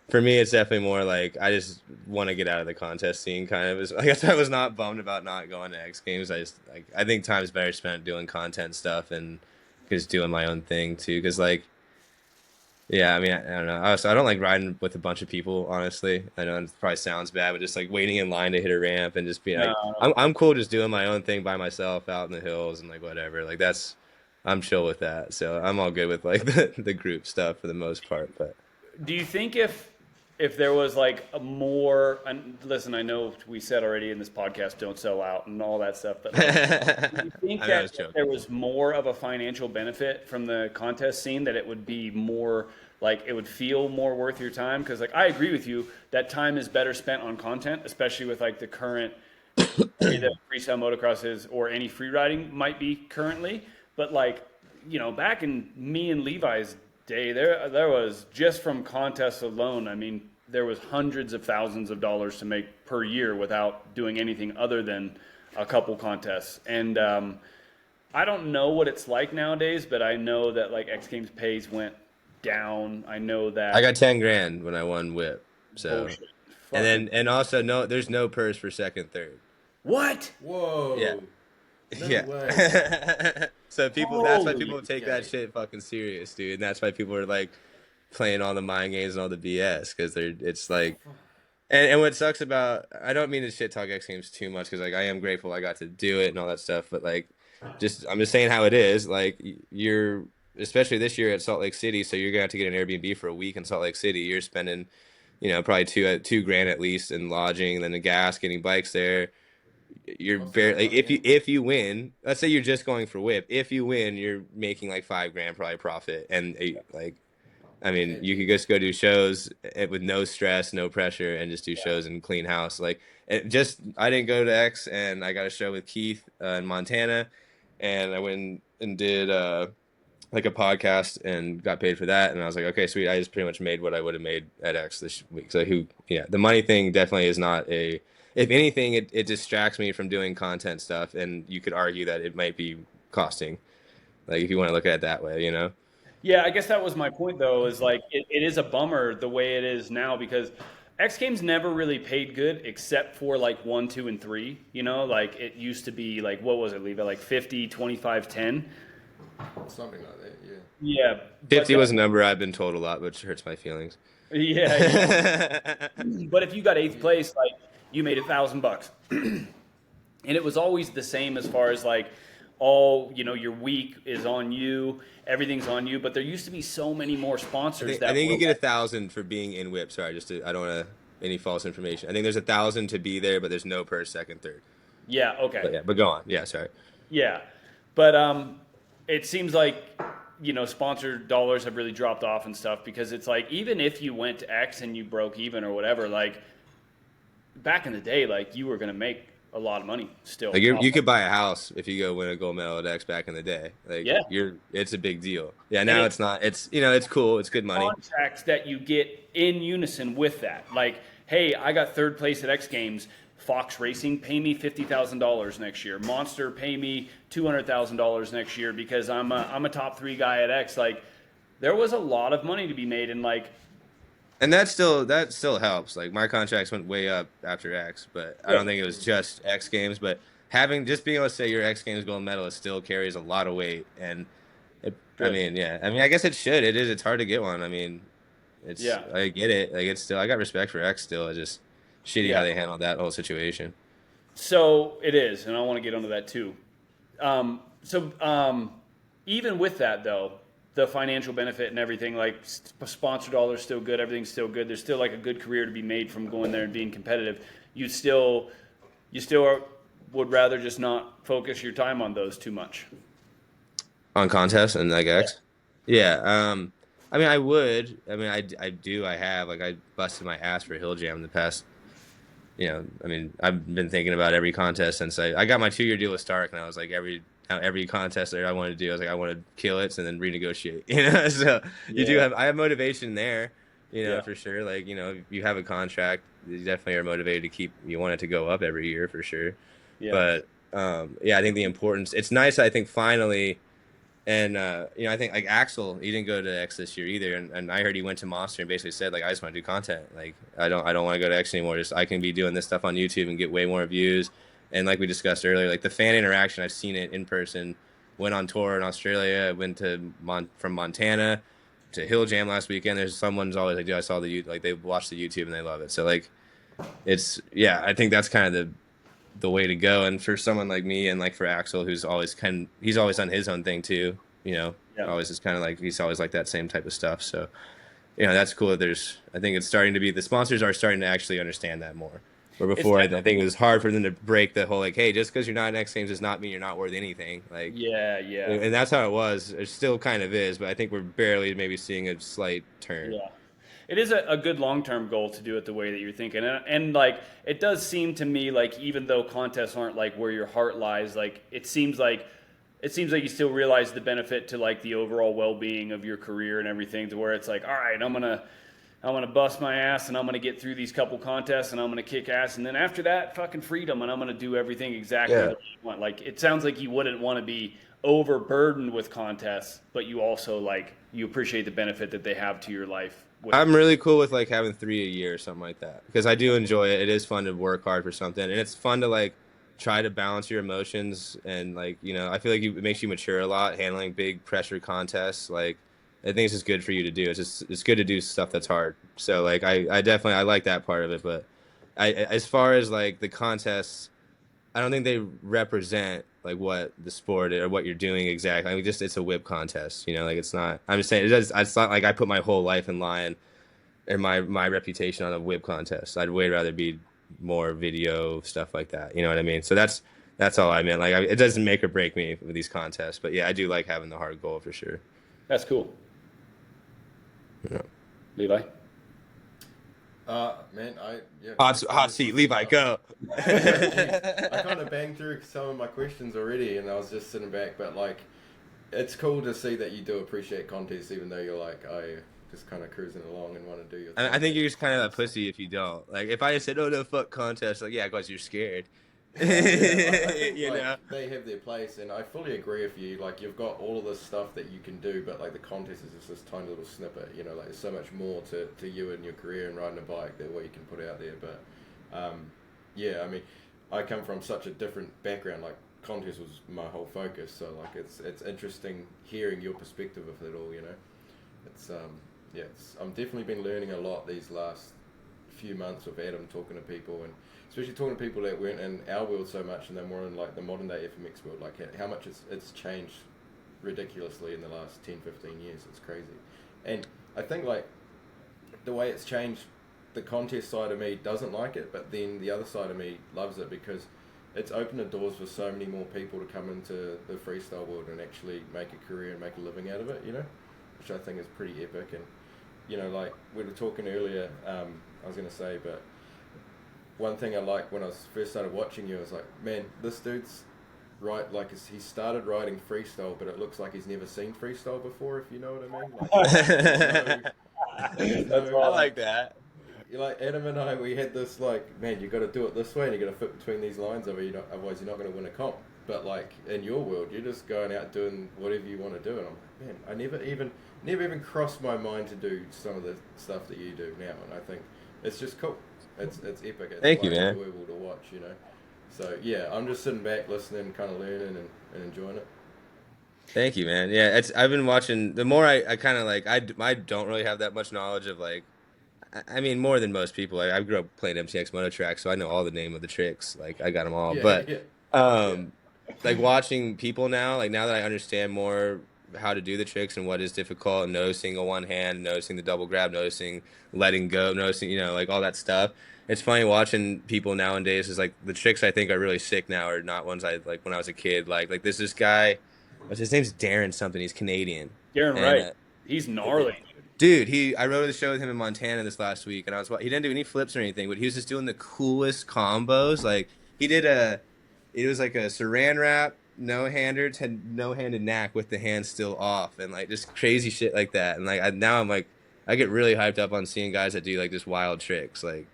for me, it's definitely more like I just want to get out of the contest scene. Kind of, I guess I was not bummed about not going to X Games. I just like I think time's better spent doing content stuff and just doing my own thing too. Because like. Yeah, I mean, I don't know. I don't like riding with a bunch of people, honestly. I know it probably sounds bad, but just like waiting in line to hit a ramp and just being like, I'm cool just doing my own thing by myself out in the hills and like whatever. Like I'm chill with that. So I'm all good with like the group stuff for the most part. But do you think if there was like a more, and listen, I know we said already in this podcast, don't sell out and all that stuff, but like, do you think that if there was more of a financial benefit from the contest scene, that it would be more like it would feel more worth your time? Because like I agree with you that time is better spent on content, especially with like the current way that freestyle motocross is or any free riding might be currently. But like, you know, back in me and Levi's day, there was just from contests alone. I mean, there was hundreds of thousands of dollars to make per year without doing anything other than a couple contests. And I don't know what it's like nowadays, but I know that like X Games pays went down. I know that I got 10 grand when I won Whip. So and also there's no purse for second, third. What? Whoa. Yeah. No way. So that's why people take that shit fucking serious, dude. And that's why people are like playing all the mind games and all the BS because it's like, and what sucks about, I don't mean to shit talk X Games too much because like I am grateful I got to do it and all that stuff, but like, I'm just saying how it is. Like you're, especially this year at Salt Lake City, so you're gonna have to get an Airbnb for a week in Salt Lake City. You're spending, probably two grand at least in lodging, then the gas, getting bikes there. You're barely like if you win, let's say you're just going for Whip. If you win, you're making like 5 grand probably profit, and like, I mean, you could just go do shows with no stress, no pressure, and just do shows and clean house. Like, I didn't go to X, and I got a show with Keith in Montana, and I went and did like a podcast and got paid for that, and I was like, okay, sweet. I just pretty much made what I would have made at X this week. So the money thing definitely is not a. If anything, it distracts me from doing content stuff, and you could argue that it might be costing, like if you want to look at it that way, Yeah, I guess that was my point though, is like it is a bummer the way it is now because X Games never really paid good except for like 1, 2, and 3, like it used to be like, what was it, Levi, like 50, 25, 10? Something like that, yeah. Yeah. 50 was a number I've been told a lot, which hurts my feelings. Yeah. But if you got 8th place, like you made $1,000. And it was always the same as far as like all, you know, your week is on you, everything's on you. But there used to be so many more sponsors I that think were you get like, 1,000 for being in whip. Sorry, I don't want to any false information. I think there's 1,000 to be there, but there's no per second, third. yeah, okay. But go on. Yeah, sorry. Yeah, but it seems like, you know, sponsored dollars have really dropped off and stuff, because it's like, even if you went to X and you broke even or whatever, like back in the day, like you were gonna make a lot of money still. Like you could buy a house if you go win a gold medal at X back in the day. Like Yeah, it's a big deal. Yeah, and now it it's not. It's it's cool. It's good money. contracts that you get in unison with that. Like, hey, I got third place at X Games. Fox Racing, pay me $50,000 next year. Monster, pay me $200,000 next year because I'm a top 3 guy at X. Like, there was a lot of money to be made, and like, And that still helps. Like my contracts went way up after X, but I don't think it was just X Games. But just being able to say you're X Games gold medalist still carries a lot of weight. And I good. mean, yeah, I mean, I guess it should. It is. It's hard to get one. I mean, Yeah, I get it. Like it's still. I got respect for X still. It's just shitty how yeah. they handled that whole situation. So it is, and I want to get onto that too. So even with that though, the financial benefit and everything, like sponsor dollars still good, everything's still good. There's still like a good career to be made from going there and being competitive. You still would rather just not focus your time on those too much. On contests and like X. Yeah. I mean, I would. I mean, I do. I have. Like, I busted my ass for Hill Jam the past. I mean, I've been thinking about every contest since I got my 2-year deal with Stark, and I was like, every contest that I wanted to do, I was like, I want to kill it and then renegotiate. So I have motivation there. Yeah. For sure. Like, if you have a contract, you definitely are motivated to keep. You want it to go up every year for sure. Yeah. But I think the importance. It's nice. I think finally. And I think like Axel, he didn't go to X this year either, and I heard he went to Monster and basically said like, I just want to do content. Like I don't want to go to X anymore. Just I can be doing this stuff on YouTube and get way more views. And like we discussed earlier, like the fan interaction, I've seen it in person. Went on tour in Australia. Went to from Montana to Hill Jam last weekend. There's someone's always like, dude, I saw like they watch the YouTube and they love it. So like, I think that's kind of the way to go. And for someone like me and like for Axel, he's always done his own thing too, always is kind of like, he's always like that same type of stuff. So, that's cool. I think it's starting to be, the sponsors are starting to actually understand that more. Where before, I think it was hard for them to break the whole, like, hey, just because you're not in X Games does not mean you're not worth anything. Like, Yeah. and that's how it was. It still kind of is, but I think we're barely maybe seeing a slight turn. Yeah. It is a good long-term goal to do it the way that you're thinking. And like, it does seem to me like, even though contests aren't like where your heart lies, like it seems like you still realize the benefit to like the overall well-being of your career and everything, to where it's like, all right, I'm gonna bust my ass and I'm gonna get through these couple contests and I'm gonna kick ass, and then after that, fucking freedom, and I'm gonna do everything exactly the way you want. Like, it sounds like you wouldn't want to be overburdened with contests, but you also like, you appreciate the benefit that they have to your life. I'm really cool with like having 3 a year or something like that, because I do enjoy it. It is fun to work hard for something, and it's fun to like try to balance your emotions, and like I feel like it makes you mature a lot handling big pressure contests. Like, I think it's just good for you to do. It's good to do stuff that's hard. So like I definitely like that part of it, but as far as like the contests, I don't think they represent like what the sport or what you're doing exactly. I mean, it's a whip contest, like it's not. I'm just saying it's not like I put my whole life in line and my reputation on a whip contest. I'd way rather be more video stuff like that. You know what I mean? So that's all I meant. Like it doesn't make or break me with these contests, but yeah, I do like having the hard goal for sure. That's cool. Yeah. Levi? Man, Hot seat, Levi, go. I kind of banged through some of my questions already, and I was just sitting back. But like, it's cool to see that you do appreciate contests, even though you're like, just kind of cruising along and want to do your thing. I think you're just kind of a pussy if you don't. Like, if I just said, "Oh no, fuck contests," like, yeah, because you're scared. I think, they have their place, and I fully agree with you. Like, you've got all of this stuff that you can do, but like the contest is just this tiny little snippet. Like there's so much more to you and your career and riding a bike that what you can put out there. But I mean, I come from such a different background. Like, contest was my whole focus, so like it's interesting hearing your perspective of it all. It's I've definitely been learning a lot these last few months with Adam talking to people, and especially talking to people that weren't in our world so much and they're more in like the modern day FMX world, like how much it's changed ridiculously in the last 10, 15 years. It's crazy. And I think like the way it's changed, the contest side of me doesn't like it, but then the other side of me loves it because it's opened the doors for so many more people to come into the freestyle world and actually make a career and make a living out of it, you know, which I think is pretty epic. And, you know, like we were talking earlier, I was going to say, but one thing I liked when I first started watching you, I was like, man, this dude's he started writing freestyle, but it looks like he's never seen freestyle before, if you know what I mean. I like that. Like Adam and I, we had this like, man, you got to do it this way, and you got to fit between these lines, otherwise you're not going to win a comp. But like in your world, you're just going out doing whatever you want to do, and I'm like, man, I never even crossed my mind to do some of the stuff that you do now, and I think it's just cool. It's epic. It's Thank you, man. Enjoyable to watch, you know. So yeah, I'm just sitting back, listening, kind of learning and enjoying it. Thank you, man. Yeah, I've been watching. The more I kind of like, I don't really have that much knowledge of like, I mean, more than most people. I grew up playing MTX Moto Track, so I know all the name of the tricks. Like I got them all. Yeah, but yeah. like watching people now, like now that I understand more how to do the tricks and what is difficult, noticing a one hand, noticing the double grab, noticing letting go, noticing, you know, like all that stuff. It's funny watching people nowadays is like the tricks I think are really sick now are not ones I like when I was a kid. Like there's this guy, his name's Darren something. He's Canadian. Darren Wright. He's gnarly. Dude, I rode a show with him in Montana this last week, and he didn't do any flips or anything, but he was just doing the coolest combos. Like he did it was like a saran wrap, no-handed knack with the hand still off, and like just crazy shit like that. And like now I'm like, I get really hyped up on seeing guys that do like just wild tricks. Like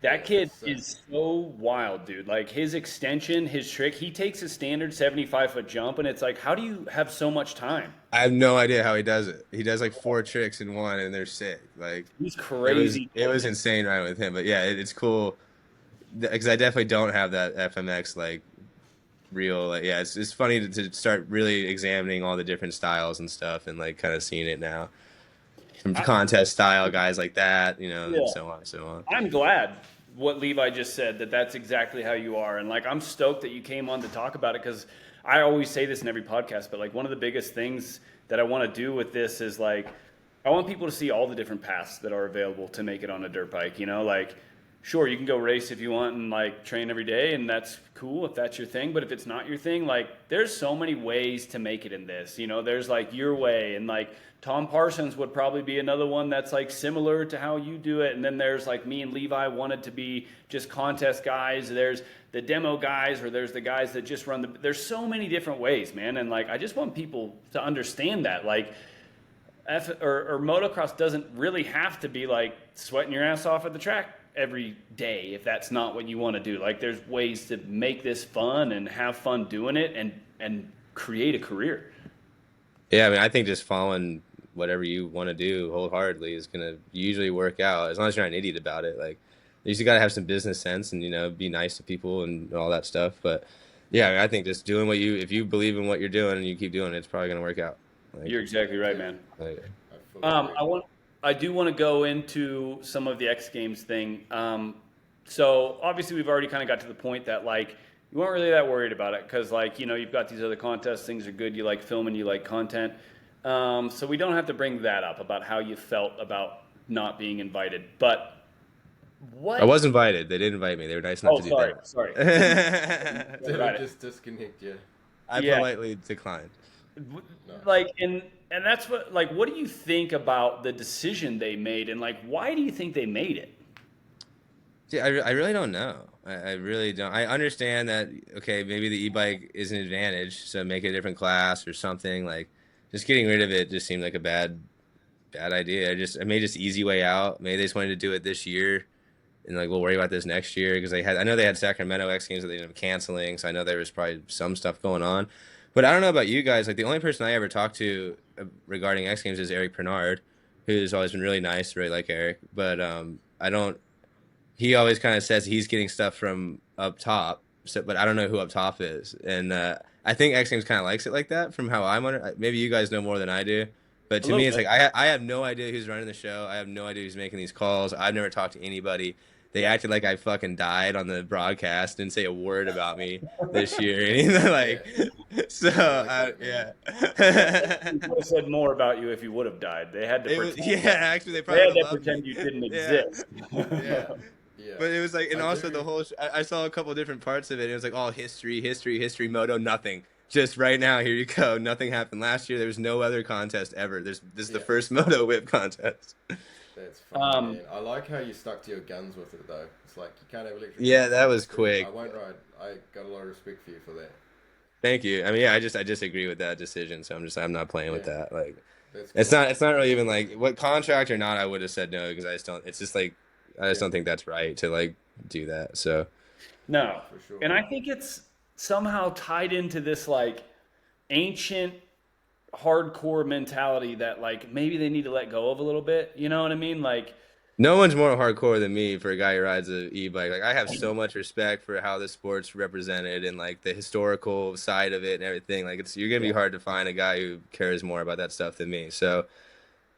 that kid is so wild, dude. Like his extension, his trick, he takes a standard 75-foot jump, and it's like, how do you have so much time? I have no idea how he does it. He does like 4 tricks in one, and they're sick. Like he's crazy. It was insane riding with him, but yeah, it's cool because I definitely don't have that FMX like real. Like, yeah, it's funny to start really examining all the different styles and stuff, and like kind of seeing it now from contest style guys like that, you know, and so on and so on. I'm glad what Levi just said, that's exactly how you are. And like, I'm stoked that you came on to talk about it, because I always say this in every podcast, but like one of the biggest things that I want to do with this is like, I want people to see all the different paths that are available to make it on a dirt bike, you know, like, sure, you can go race if you want and like train every day, and that's cool if that's your thing. But if it's not your thing, like there's so many ways to make it in this, you know, there's like your way, and like Tom Parsons would probably be another one that's like similar to how you do it. And then there's like me and Levi wanted to be just contest guys. There's the demo guys, or there's the guys that just run there's so many different ways, man. And like, I just want people to understand that like or motocross doesn't really have to be like sweating your ass off at the track every day if that's not what you want to do. Like there's ways to make this fun and have fun doing it and create a career. Yeah, I mean, I think just following whatever you want to do wholeheartedly is going to usually work out, as long as you're not an idiot about it. Like you just got to have some business sense and, you know, be nice to people and all that stuff. But yeah, I mean, I think just doing if you believe in what you're doing and you keep doing it, it's probably going to work out. Like, you're exactly right, man. Like, I do want to go into some of the X Games thing. So obviously we've already kind of got to the point that like you weren't really that worried about it, because like, you know, you've got these other contests, things are good, you like filming, you like content. So we don't have to bring that up about how you felt about not being invited. But what? I was invited. They didn't invite me. They were nice enough to do that. Sorry. Did I just disconnect you? I politely declined. Like, and that's what do you think about the decision they made, and like, why do you think they made it? See, I really don't know. I really don't. I understand that, okay, maybe the e-bike is an advantage, so make it a different class or something. Like, just getting rid of it just seemed like a bad idea. I made just easy way out. Maybe they just wanted to do it this year, and like, we'll worry about this next year, because I know they had Sacramento X Games that they ended up canceling, so I know there was probably some stuff going on. But I don't know about you guys. Like, the only person I ever talked to regarding X Games is Eric Pernard, who's always been really nice, really like Eric. But he always kind of says he's getting stuff from up top, but I don't know who up top is. And I think X Games kind of likes it like that, from how I'm under. Maybe you guys know more than I do, But A to little me, it's bit. like I have no idea who's running the show. I have no idea who's making these calls. I've never talked to anybody. They acted like I fucking died on the broadcast, didn't say a word about me this year. Yeah, Like, so I like that, man. yeah. They would have said more about you if you would have died. They had to It was, pretend yeah, that actually, they they probably had would have to loved me. pretend you didn't Yeah, exist. yeah. Yeah, But it was like, and I also the do. whole, I saw a couple different parts of it. It was like all history, history, history, moto, nothing. Just right now, here you go. Nothing happened last year. There was no other contest ever. This is the Yeah, first moto whip contest. that's funny, um, man. I like how you stuck to your guns with it, though. It's like you can't have electric Yeah, bikes that on the was street. I quick. won't ride. I got a lot of respect for you for that. Thank you. I mean, yeah, I just agree with that decision. So I'm not playing with Yeah, that. Like, that's cool. it's not really even like what contract or not. I would have said no because I just don't. It's just like I just Yeah, don't think that's right to like do that. So no. for sure. And I think it's somehow tied into this like ancient hardcore mentality that like maybe they need to let go of a little bit. You know what I mean? Like, no one's more hardcore than me for a guy who rides a e-bike. Like I have so much respect for how the sport's represented and like the historical side of it and everything. Like it's you're gonna be yeah. hard to find a guy who cares more about that stuff than me. So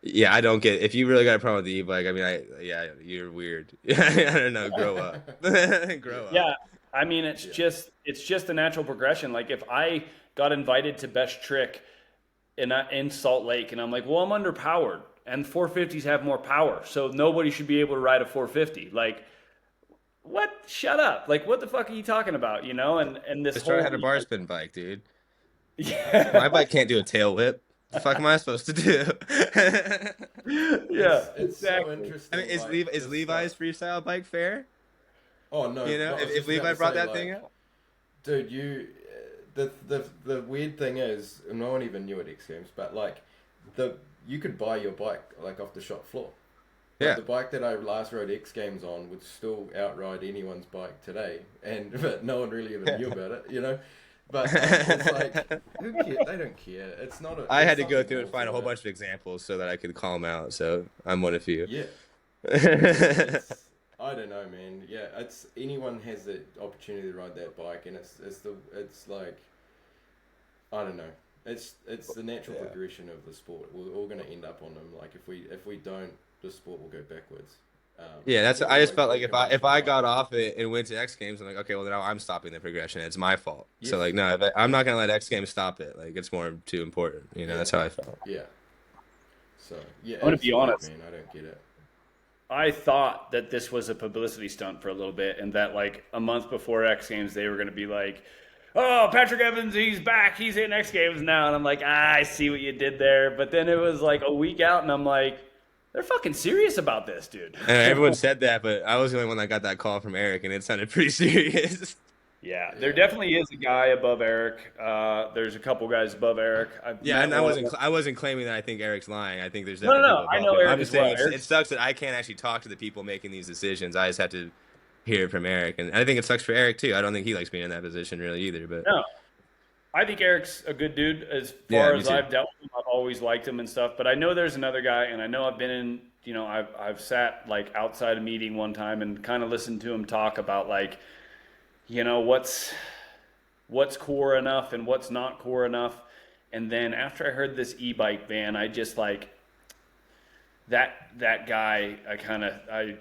yeah, I don't get if you really got a problem with the e-bike. I mean, yeah, you're weird. I don't know. Grow up. Grow up. Yeah. I mean, Yeah, it's just a natural progression. Like if I got invited to Best Trick in Salt Lake, and I'm like, well, I'm underpowered, and 450s have more power, so nobody should be able to ride a 450. Like, what? Shut up! Like, what the fuck are you talking about? You know? And this Just try to whole have a bar spin bike, dude. My yeah, bike can't do a tail whip. The fuck am I supposed to do? yeah, it's so exactly. I mean, interesting. Like Is this stuff. Levi's freestyle bike fair? Oh no, You know, no, I was if just about Levi to brought say, that thing like, out. dude, the weird thing is, no one even knew at X Games, but like, you could buy your bike like off the shop floor. Like Yeah. the bike that I last rode X Games on would still outride anyone's bike today, and but no one really even knew about it, you know. But it's like, who cares? They don't care. It's not a. I There's had to go something through and more find a to whole it. bunch of examples so that I could call them out. So I'm one of you. Yeah, it's. I don't know, man. Yeah, it's anyone has the opportunity to ride that bike, and it's like, I don't know. It's the natural Yeah. progression of the sport. We're all going to end up on them. Like if we don't, the sport will go backwards. Yeah, that's. People I just always felt like talk about if I like, got off it and went to X Games, I'm like, okay, well now I'm stopping the progression. It's my fault. So yes, like, no, I'm yeah, not gonna let X Games stop it. Like, it's more too important. You know, yeah, that's how I felt. yeah. So yeah, I'm gonna it's be weird, honest. man. I don't get it. I thought that this was a publicity stunt for a little bit, and that like a month before X Games, they were going to be like, "Oh, Patrick Evans, he's back. He's in X Games now." And I'm like, I see what you did there. But then it was like a week out, and I'm like, they're fucking serious about this, dude. And everyone said that, but I was the only one that got that call from Eric, and it sounded pretty serious. Yeah, there Yeah, definitely is a guy above Eric. There's a couple guys above Eric. I've Yeah, met and one of them. I wasn't claiming that I think Eric's lying. I think there's No, no, definitely no. people I above know him. Eric I'm as just well. saying it Eric's sucks that I can't actually talk to the people making these decisions. I just have to hear it from Eric, and I think it sucks for Eric too. I don't think he likes being in that position really either. But no. I think Eric's a good dude. As yeah, far me as too. I've dealt with him, I've always liked him and stuff. But I know there's another guy, and I know I've been in. You know, I've sat like outside a meeting one time and kind of listened to him talk about like, you know, what's core enough and what's not core enough. And then after I heard this e-bike ban, I just like that guy. I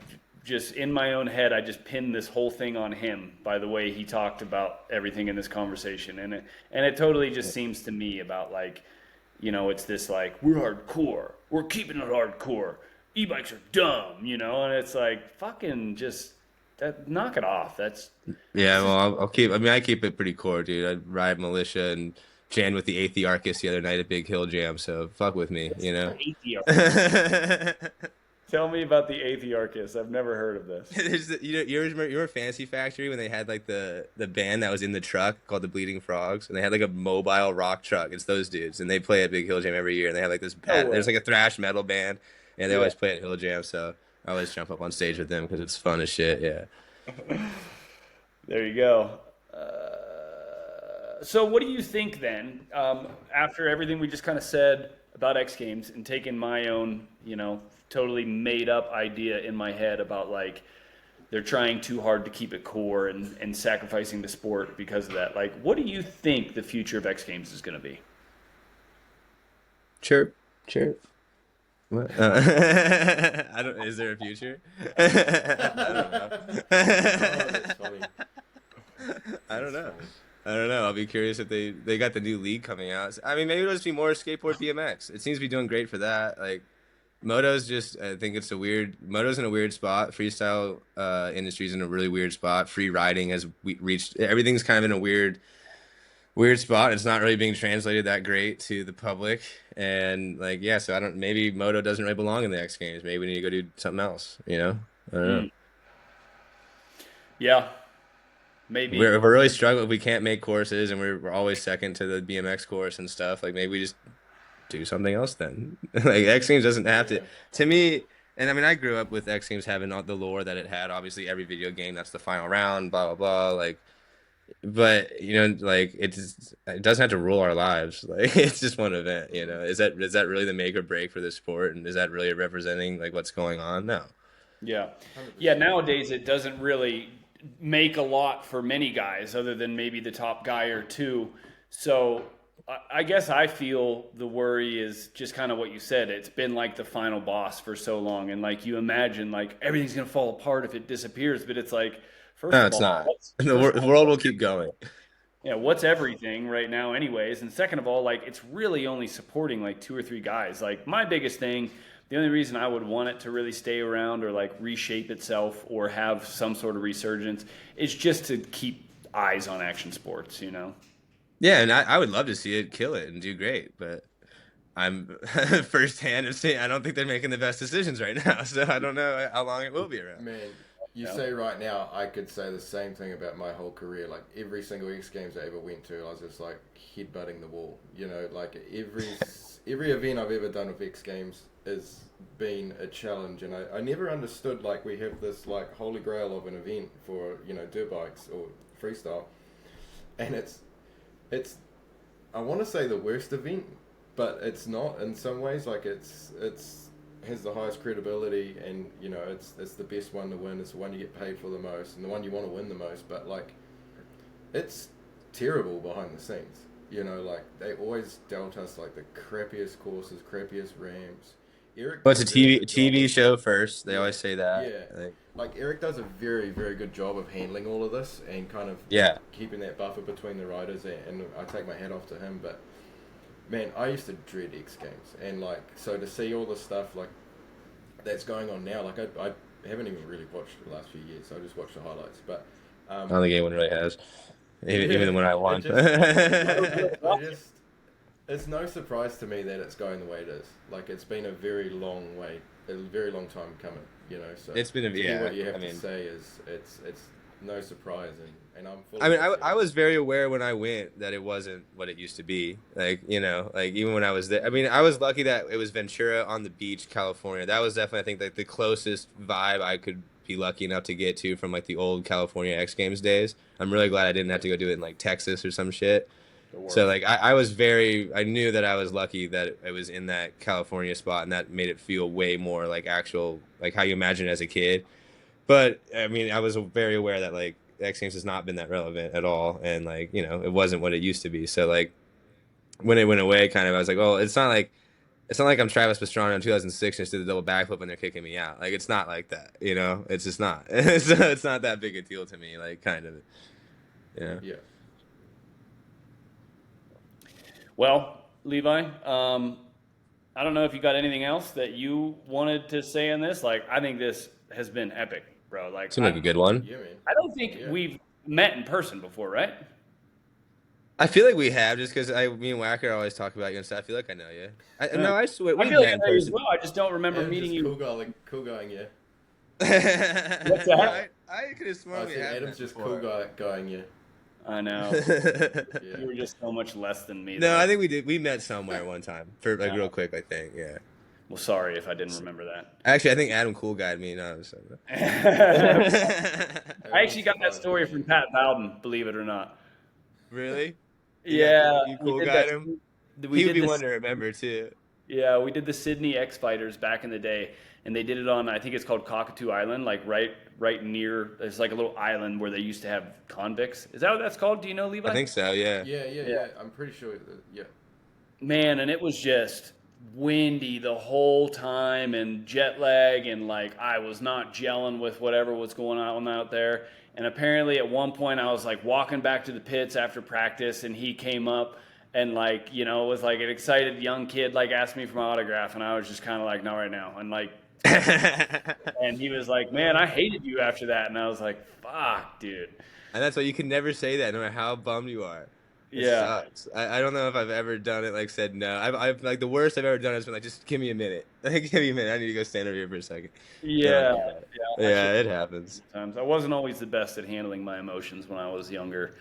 just in my own head, I just pinned this whole thing on him by the way he talked about everything in this conversation, and it totally just seems to me about like, you know, it's this like we're hardcore, we're keeping it hardcore, e-bikes are dumb, you know, and it's like fucking just that knock it off. Yeah, This well, is I'll keep. I mean, I keep it pretty core, dude. I ride militia and jammed with the Athearchus the other night at Big Hill Jam. So fuck with me, what's you know. the Athearchus? Tell me about the Athearchus. I've never heard of this. You remember Fantasy Factory when they had like the band that was in the truck called the Bleeding Frogs, and they had like a mobile rock truck. It's those dudes, and they play at Big Hill Jam every year. And they have like this No there's way. like a thrash metal band, and they Yeah. always play at Hill Jam. So I always jump up on stage with them because it's fun as shit. Yeah. There you go. So, what do you think then, after everything we just kind of said about X Games and taking my own, you know, totally made up idea in my head about like they're trying too hard to keep it core and sacrificing the sport because of that? Like, what do you think the future of X Games is going to be? Sure. Sure. What? I don't. Is there a future? I don't Oh, that's know. funny. I don't That's know. funny. I don't know. I'll be curious if they got the new league coming out. I mean, maybe it'll just be more skateboard BMX. It seems to be doing great for that. Like Moto's just, I think it's a weird. Moto's in a weird spot. Freestyle industry's in a really weird spot. Free riding has reached. Everything's kind of in a weird spot. It's not really being translated that great to the public. And like, yeah, so I don't. Maybe Moto doesn't really belong in the X Games. Maybe we need to go do something else. You know, I don't know. Mm, yeah, maybe. We're really struggling. We can't make courses, and we're always second to the BMX course and stuff. Like maybe we just do something else then. Like X Games doesn't have to. Yeah. To me, and I mean, I grew up with X Games having all the lore that it had. Obviously, every video game that's the final round, blah blah blah. Like, but like it doesn't have to rule our lives. Like it's just one event. Is that really the make or break for this sport? And is that really representing like what's going on? No. Yeah. Yeah, 100%. nowadays it doesn't really make a lot for many guys other than maybe the top guy or two. So I guess I feel the worry is just kind of what you said. It's been like the final boss for so long. And like you imagine like everything's going to fall apart if it disappears. But it's like, first No, of it's all, not. The world will keep going. yeah, what's everything right now, anyways? And second of all, like it's really only supporting like two or three guys. Like my biggest thing, the only reason I would want it to really stay around or like reshape itself or have some sort of resurgence is just to keep eyes on action sports, you know? Yeah, and I would love to see it kill it and do great, but I'm firsthand of seeing I don't think they're making the best decisions right now, so I don't know how long it will be around. Man, you Yeah. say right now, I could say the same thing about my whole career. Like every single X Games I ever went to, I was just like headbutting the wall. Like every event I've ever done with X Games has been a challenge, and I never understood like we have this like holy grail of an event for dirt bikes or freestyle, and it's I want to say the worst event, but it's not in some ways. Like it's has the highest credibility, and it's the best one to win. It's the one you get paid for the most, and the one you want to win the most. But like, it's terrible behind the scenes. Like they always dealt us like the crappiest courses, crappiest ramps. Eric Well, it's does a a very TV good job TV of show first. They yeah, always say that. yeah. Like, Like Eric does a very, very good job of handling all of this and kind of yeah. keeping that buffer between the riders, and I take my hat off to him. But man, I used to dread X Games, and like so to see all the stuff like that's going on now, like I haven't even really watched the last few years. So I just watched the highlights, but I don't think anyone really has. Even when I it won. just I just it's no surprise to me that it's going the way it is. Like it's been a very long way, a very long time coming. So It's been a to hear yeah. what you have I to mean, say is it's no surprise, and I'm I fully mean, accept I it. was very aware when I went that it wasn't what it used to be. Like, like even when I was there, I mean, I was lucky that it was Ventura on the beach, California. That was definitely, I think, like the closest vibe I could be lucky enough to get to from like the old California X Games days. I'm really glad I didn't have to go do it in like Texas or some shit. The So worst. like I knew that I was lucky that it was in that California spot, and that made it feel way more like actual, like how you imagine it as a kid. But I mean, I was very aware that like X Games has not been that relevant at all, and like it wasn't what it used to be. So like when it went away, kind of I was like, oh, it's not like I'm Travis Pastrana in 2006 and just did the double backflip and they're kicking me out. Like it's not like that, It's just not. It's not that big a deal to me, like kind of, you know. Yeah. Well, Levi, I don't know if you got anything else that you wanted to say on this. Like, I think this has been epic, bro. Like, Seemed like a good one. Yeah, man. I don't think Yeah. we've met in person before, right? I feel like we have just because me and Wacker always talk about you and stuff. I feel like I know you. No, I swear I we've feel like met I in know you as person. well. I just don't remember Adam's meeting just you. cool going, yeah. What's No, that? I could have I sworn we said have Adam's met just before. going, yeah. I know. Yeah. You were just so much less than me. No, though. I think we did. We met somewhere one time for like Yeah. real quick. I think, yeah. Well, sorry if I didn't remember that. Actually, I think Adam cool guyed me. No, I Everyone's actually got that surprised story to from meet Pat Bowden, believe it or not. really? Yeah, You we cool did guyed that. him. We He would did be this. one to remember too. Yeah, we did the Sydney X Fighters back in the day, and they did it on, I think it's called Cockatoo Island, like right near. There's like a little island where they used to have convicts. Is that what that's called? Do you know, I Levi? think so. Yeah. you. Yeah. I'm pretty sure. Yeah. Man, and it was just windy the whole time and jet lag, and like I was not gelling with whatever was going on out there. And apparently at one point I was like walking back to the pits after practice, and he came up and like, you know, was like an excited young kid, like asked me for my autograph, and I was just kind of like, not right now. And like, and he was like, man, I hated you after that. And I was like, fuck, dude. And that's why you can never say that, no matter how bummed you are. It Yeah. sucks. I don't know if I've ever done it, like said no. I've like the worst I've ever done has been like, just give me a minute. Like, give me a minute. I need to go stand over here for a second. Yeah. Yeah. Yeah, it happens. Sometimes I wasn't always the best at handling my emotions when I was younger.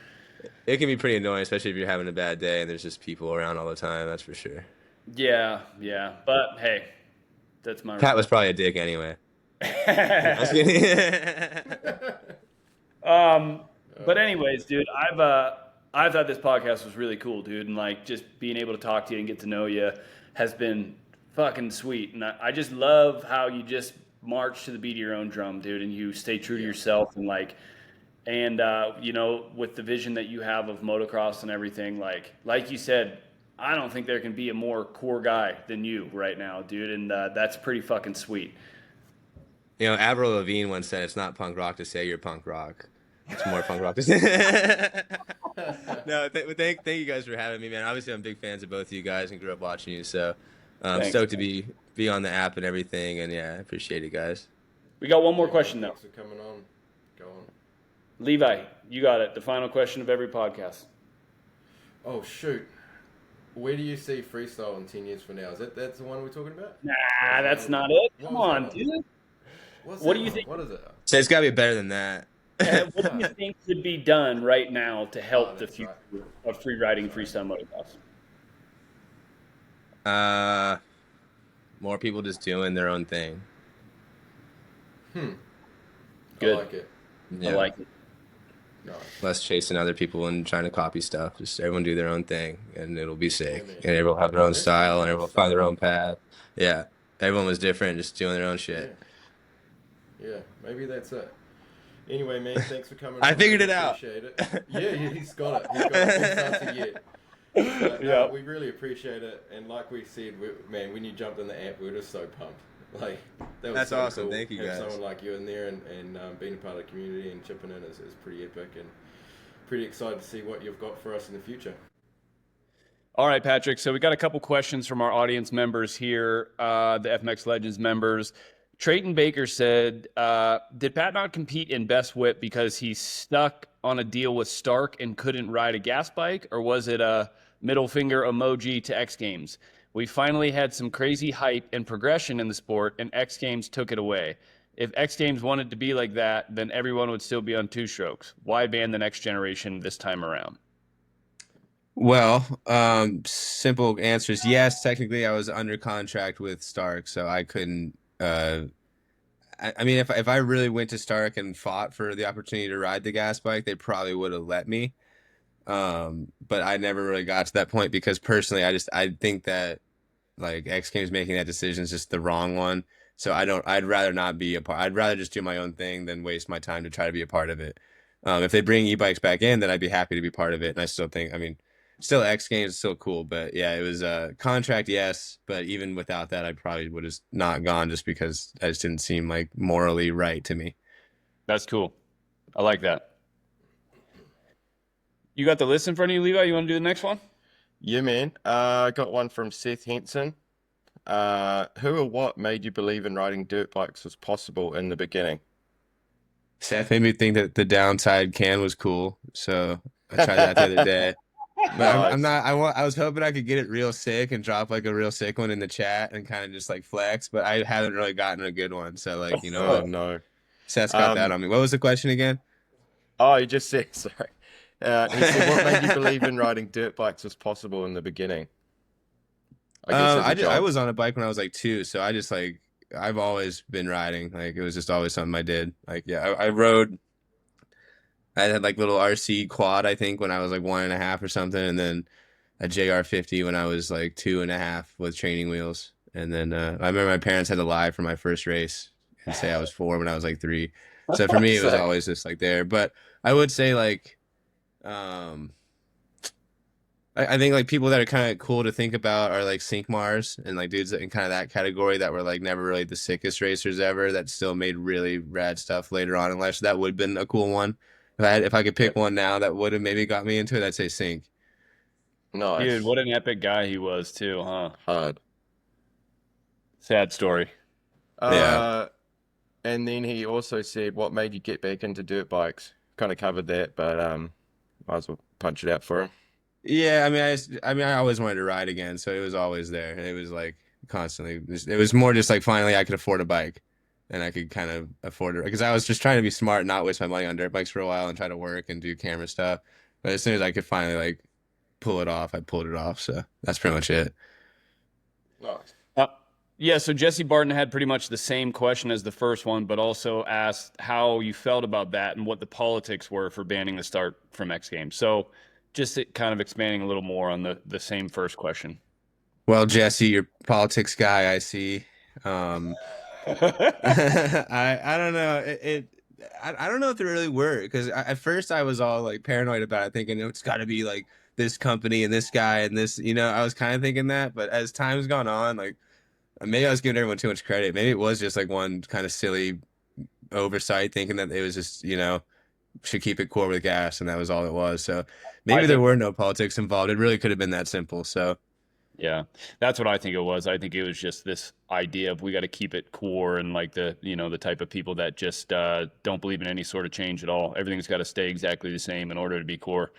It can be pretty annoying, especially if you're having a bad day and there's just people around all the time. That's for sure. Yeah. Yeah. But hey, that's my. Pat was probably a dick anyway. I was kidding. But anyways, dude, I thought this podcast was really cool, dude, and like just being able to talk to you and get to know you has been fucking sweet. And I just love how you just march to the beat of your own drum, dude, and you stay true to yourself, and like, and you know, with the vision that you have of motocross and everything, like you said, I don't think there can be a more core guy than you right now, dude, and that's pretty fucking sweet. You know, Avril Lavigne once said, "It's not punk rock to say you're punk rock. It's more punk rock to say." No, thank you guys for having me, man. Obviously, I'm big fans of both of you guys and grew up watching you, so I'm stoked to be on the app and everything. And yeah, I appreciate it, guys. We got one more question though. Thanks for coming on. Go on. Levi, you got it. The final question of every podcast. Oh shoot. Where do you see freestyle in 10 years from now? That's the one we're talking about? Nah, that's not it. Come on, dude. What do you think? What is it? So it's got to be better than that. What do you think could be done right now to help the future of free riding freestyle motocross? More people just doing their own thing. Good. Good. I like it. Yeah. I like it. Nice. Less chasing other people and trying to copy stuff. Just everyone do their own thing, and it'll be sick. Yeah, man. And everyone will have their own style, and everyone will find their own path. Yeah, everyone was different, just doing their own shit. Yeah, maybe that's it. Anyway, man, thanks for coming. I figured it out. Appreciate it. Yeah, he's got it. He's got it. He's answered yet. But, Yeah. we really appreciate it, and like we said, man, when you jumped in the app, we were just so pumped. Like that was That's so awesome. Cool. Thank you, Have guys. someone like you in there and being a part of the community and chipping in is pretty epic, and pretty excited to see what you've got for us in the future. All right, Patrick. So we got a couple questions from our audience members here, the FMX Legends members. Trayton Baker said, did Pat not compete in Best Whip because he's stuck on a deal with Stark and couldn't ride a gas bike? Or was it a middle finger emoji to X Games? We finally had some crazy hype and progression in the sport, and X Games took it away. If X Games wanted to be like that, then everyone would still be on two strokes. Why ban the next generation this time around? Well, simple answer is yes. Technically, I was under contract with Stark, so I couldn't. I mean, if I really went to Stark and fought for the opportunity to ride the gas bike, they probably would have let me. But I never really got to that point because personally, I think that like X Games making that decision is just the wrong one. So I'd rather not be a part. I'd rather just do my own thing than waste my time to try to be a part of it. If they bring e-bikes back in, then I'd be happy to be part of it. And I still think, I mean, still X Games is still cool, but yeah, it was a contract, yes. But even without that, I probably would have not gone just because that just didn't seem like morally right to me. That's cool. I like that. You got the list in front of you, Levi? You want to do the next one? Yeah, man. I got one from Seth Henson. Who or what made you believe in riding dirt bikes was possible in the beginning? Seth made me think that the downside can was cool, so I tried that the other day. But I'm not. I was hoping I could get it real sick and drop like a real sick one in the chat and kind of just like flex, but I haven't really gotten a good one. So like, you know, Oh, no. Seth's got that on me. What was the question again? Oh, he just said, sorry. He said, what made you believe in riding dirt bikes was possible in the beginning? I was on a bike when I was like 2, so I just like I've always been riding. Like it was just always something I did. Like yeah, I rode. I had like little RC quad I think when I was like 1.5 or something, and then a JR50 when I was like 2.5 with training wheels. And then I remember my parents had to lie for my first race and say I was 4 when I was like 3. So for me, it was always just like there. But I would say like, I I think like people that are kind of cool to think about are like Sync Mars and like dudes in kind of that category that were like never really the sickest racers ever that still made really rad stuff later on. Unless that would have been a cool one. If I could Yeah. pick one now that would have maybe got me into it, I'd say Sync. Dude, Nice. what an epic guy he was too, huh? Hard. Sad story. Yeah. Uh, and then he also said, "What made you get back into dirt bikes?" Kind of covered that, but might as well punch it out for him. Yeah, I mean, I always wanted to ride again, so it was always there. It was like constantly. It was more just like finally I could afford a bike, and I could kind of afford it because I was just trying to be smart, and not waste my money on dirt bikes for a while, and try to work and do camera stuff. But as soon as I could finally like pull it off, I pulled it off. So that's pretty much it. Nice. Uh, yeah, so Jesse Barton had pretty much the same question as the first one, but also asked how you felt about that and what the politics were for banning the start from X Games. So just kind of expanding a little more on the same first question. Well, Jesse, you're a politics guy, I see. Um, I don't know. I don't know if they really were because at first I was all like paranoid about it, thinking it's got to be like this company and this guy and this. I was kind of thinking that, but as time's gone on, like maybe I was giving everyone too much credit. Maybe it was just like one kind of silly oversight, thinking that it was just should keep it core with gas, and that was all it was. So I maybe there think were no politics involved. It really could have been that simple. So Yeah, that's what I think it was. I think it was just this idea of we got to keep it core and like the type of people that just don't believe in any sort of change at all. Everything's got to stay exactly the same in order to be core,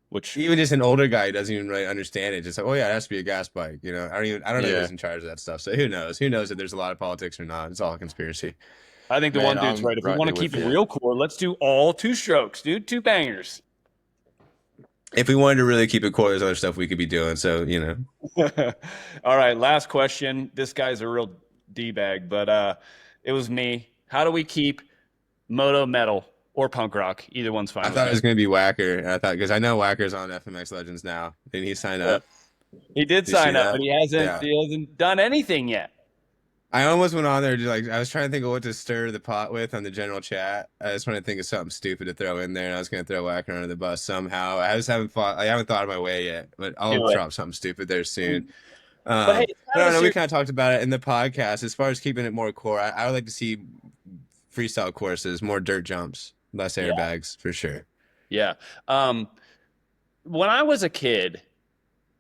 which even just an older guy who doesn't even really understand it. Just like, oh yeah, it has to be a gas bike. I don't know Yeah. who's in charge of that stuff. So who knows? Who knows if there's a lot of politics or not? It's all a conspiracy. I think the Man, one dude's I'm right. If we right want there to keep with it you. real core, let's do all two strokes, dude. Two bangers. If we wanted to really keep it core, there's other stuff we could be doing. So All right, last question. This guy's a real D-bag, but it was me. How do we keep moto metal or punk rock? Either one's fine I with thought it me. was gonna be Whacker, and I thought because I know Whacker's on FMX Legends now. Didn't he sign Yeah. up? He did Did you see sign up, that? but he hasn't Yeah. he hasn't done anything yet. I almost went on there to like I was trying to think of what to stir the pot with on the general chat. I just wanted to think of something stupid to throw in there, and I was gonna throw Whacker under the bus somehow. I haven't thought of my way yet, but I'll Do it. drop something stupid there soon. But hey, it's But I kind don't of know. a We serious. kind of talked about it in the podcast. As far as keeping it more core, I would like to see freestyle courses, more dirt jumps, less Yeah. airbags for sure. Yeah. When I was a kid,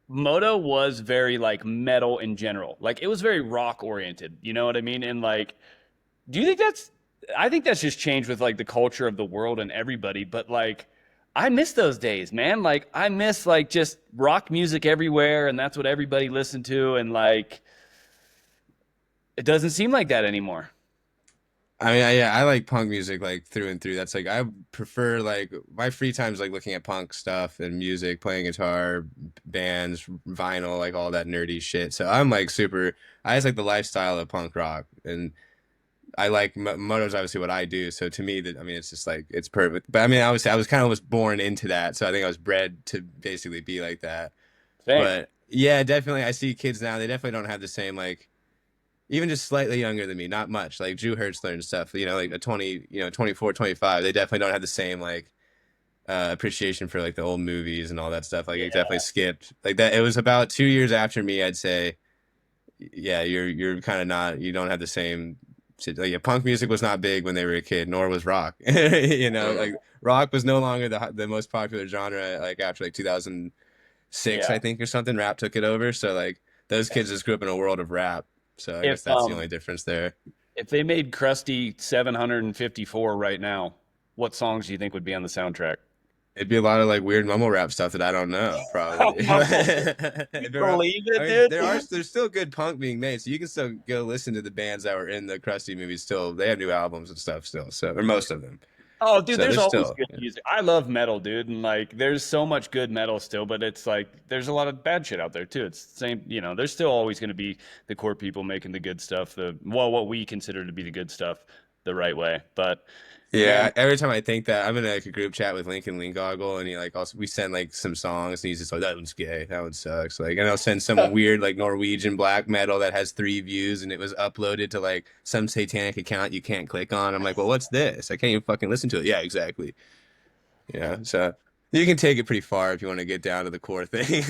moto was very like metal in general. Like it was very rock oriented. You know what I mean? And like, do you think that's? I think that's just changed with like the culture of the world and everybody. But like, I miss those days, man. Like I miss like just rock music everywhere, and that's what everybody listened to. And like, it doesn't seem like that anymore. I mean, yeah, I like punk music like through and through. That's like I prefer like my free time's like looking at punk stuff and music, playing guitar, bands, vinyl, like all that nerdy shit. So I'm like super. I just like the lifestyle of punk rock, and I like moto's obviously what I do. So to me, that I mean, it's just like it's perfect. But I mean, I was kind of was born into that, so I think I was bred to basically be like that. Same. But yeah, definitely, I see kids now. They definitely don't have the same like even just slightly younger than me, not much, like Drew Hertzler and stuff, like a 20, 24, 25, they definitely don't have the same like appreciation for like the old movies and all that stuff. Like it definitely skipped like that. It was about 2 years after me, I'd say, yeah, you're kind of not, you don't have the same like yeah, punk music was not big when they were a kid, nor was rock. Like rock was no longer the most popular genre like after like 2006, Yeah. I think, or something. Rap took it over. So like those kids just grew up in a world of rap. So I guess If that's the only difference there. if they made Krusty 754 right now, what songs do you think would be on the soundtrack? It'd be a lot of like weird mumble rap stuff that I don't know, probably. You believe it, I mean, dude? there's still good punk being made, so you can still go listen to the bands that were in the Krusty movies. Still, they have new albums and stuff still, so or most of them. Oh, dude, So there's there's always still good music. I love metal, dude, and like, there's so much good metal still, but it's like there's a lot of bad shit out there too. It's the same, there's still always going to be the core people making the good stuff, what we consider to be the good stuff, the right way. But Yeah, man, every time I think that, I'm in like a group chat with Lincoln Linkoggle, and he like also we send like some songs, and he's just like, "That one's gay, that one sucks." Like, and I'll send some weird like Norwegian black metal that has 3 views, and it was uploaded to like some satanic account you can't click on. I'm like, "Well, what's this? I can't even fucking listen to it." Yeah, exactly. Yeah, so You can take it pretty far if you want to get down to the core thing.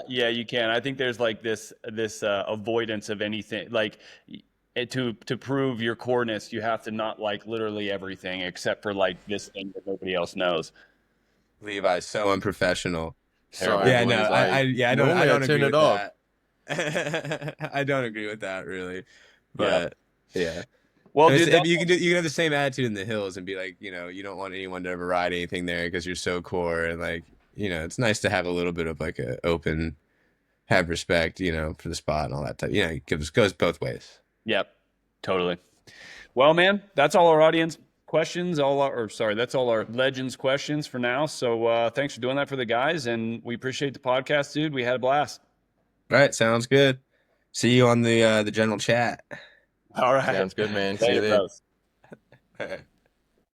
Yeah, you can. I think there's like this avoidance of anything. Like to prove your coreness, you have to not like literally everything except for like this thing that nobody else knows. Levi's so unprofessional. Sorry, Yeah, no, boys. I Normally don't turn agree it with off. that. I don't agree with that really, Yeah. but yeah. Well, And dude, you can you can have the same attitude in the hills and be like, you don't want anyone to ever ride anything there because you're so core and like, it's nice to have a little bit of like a open, have respect, for the spot and all that type. It goes both ways. yep, totally. Well, man, that's all our audience questions. That's all our legends questions for now. So thanks for doing that for the guys, and we appreciate the podcast, dude. We had a blast. All right, sounds good. See you on the general chat. All right. Sounds good, man. See you Later, then. bros. All right.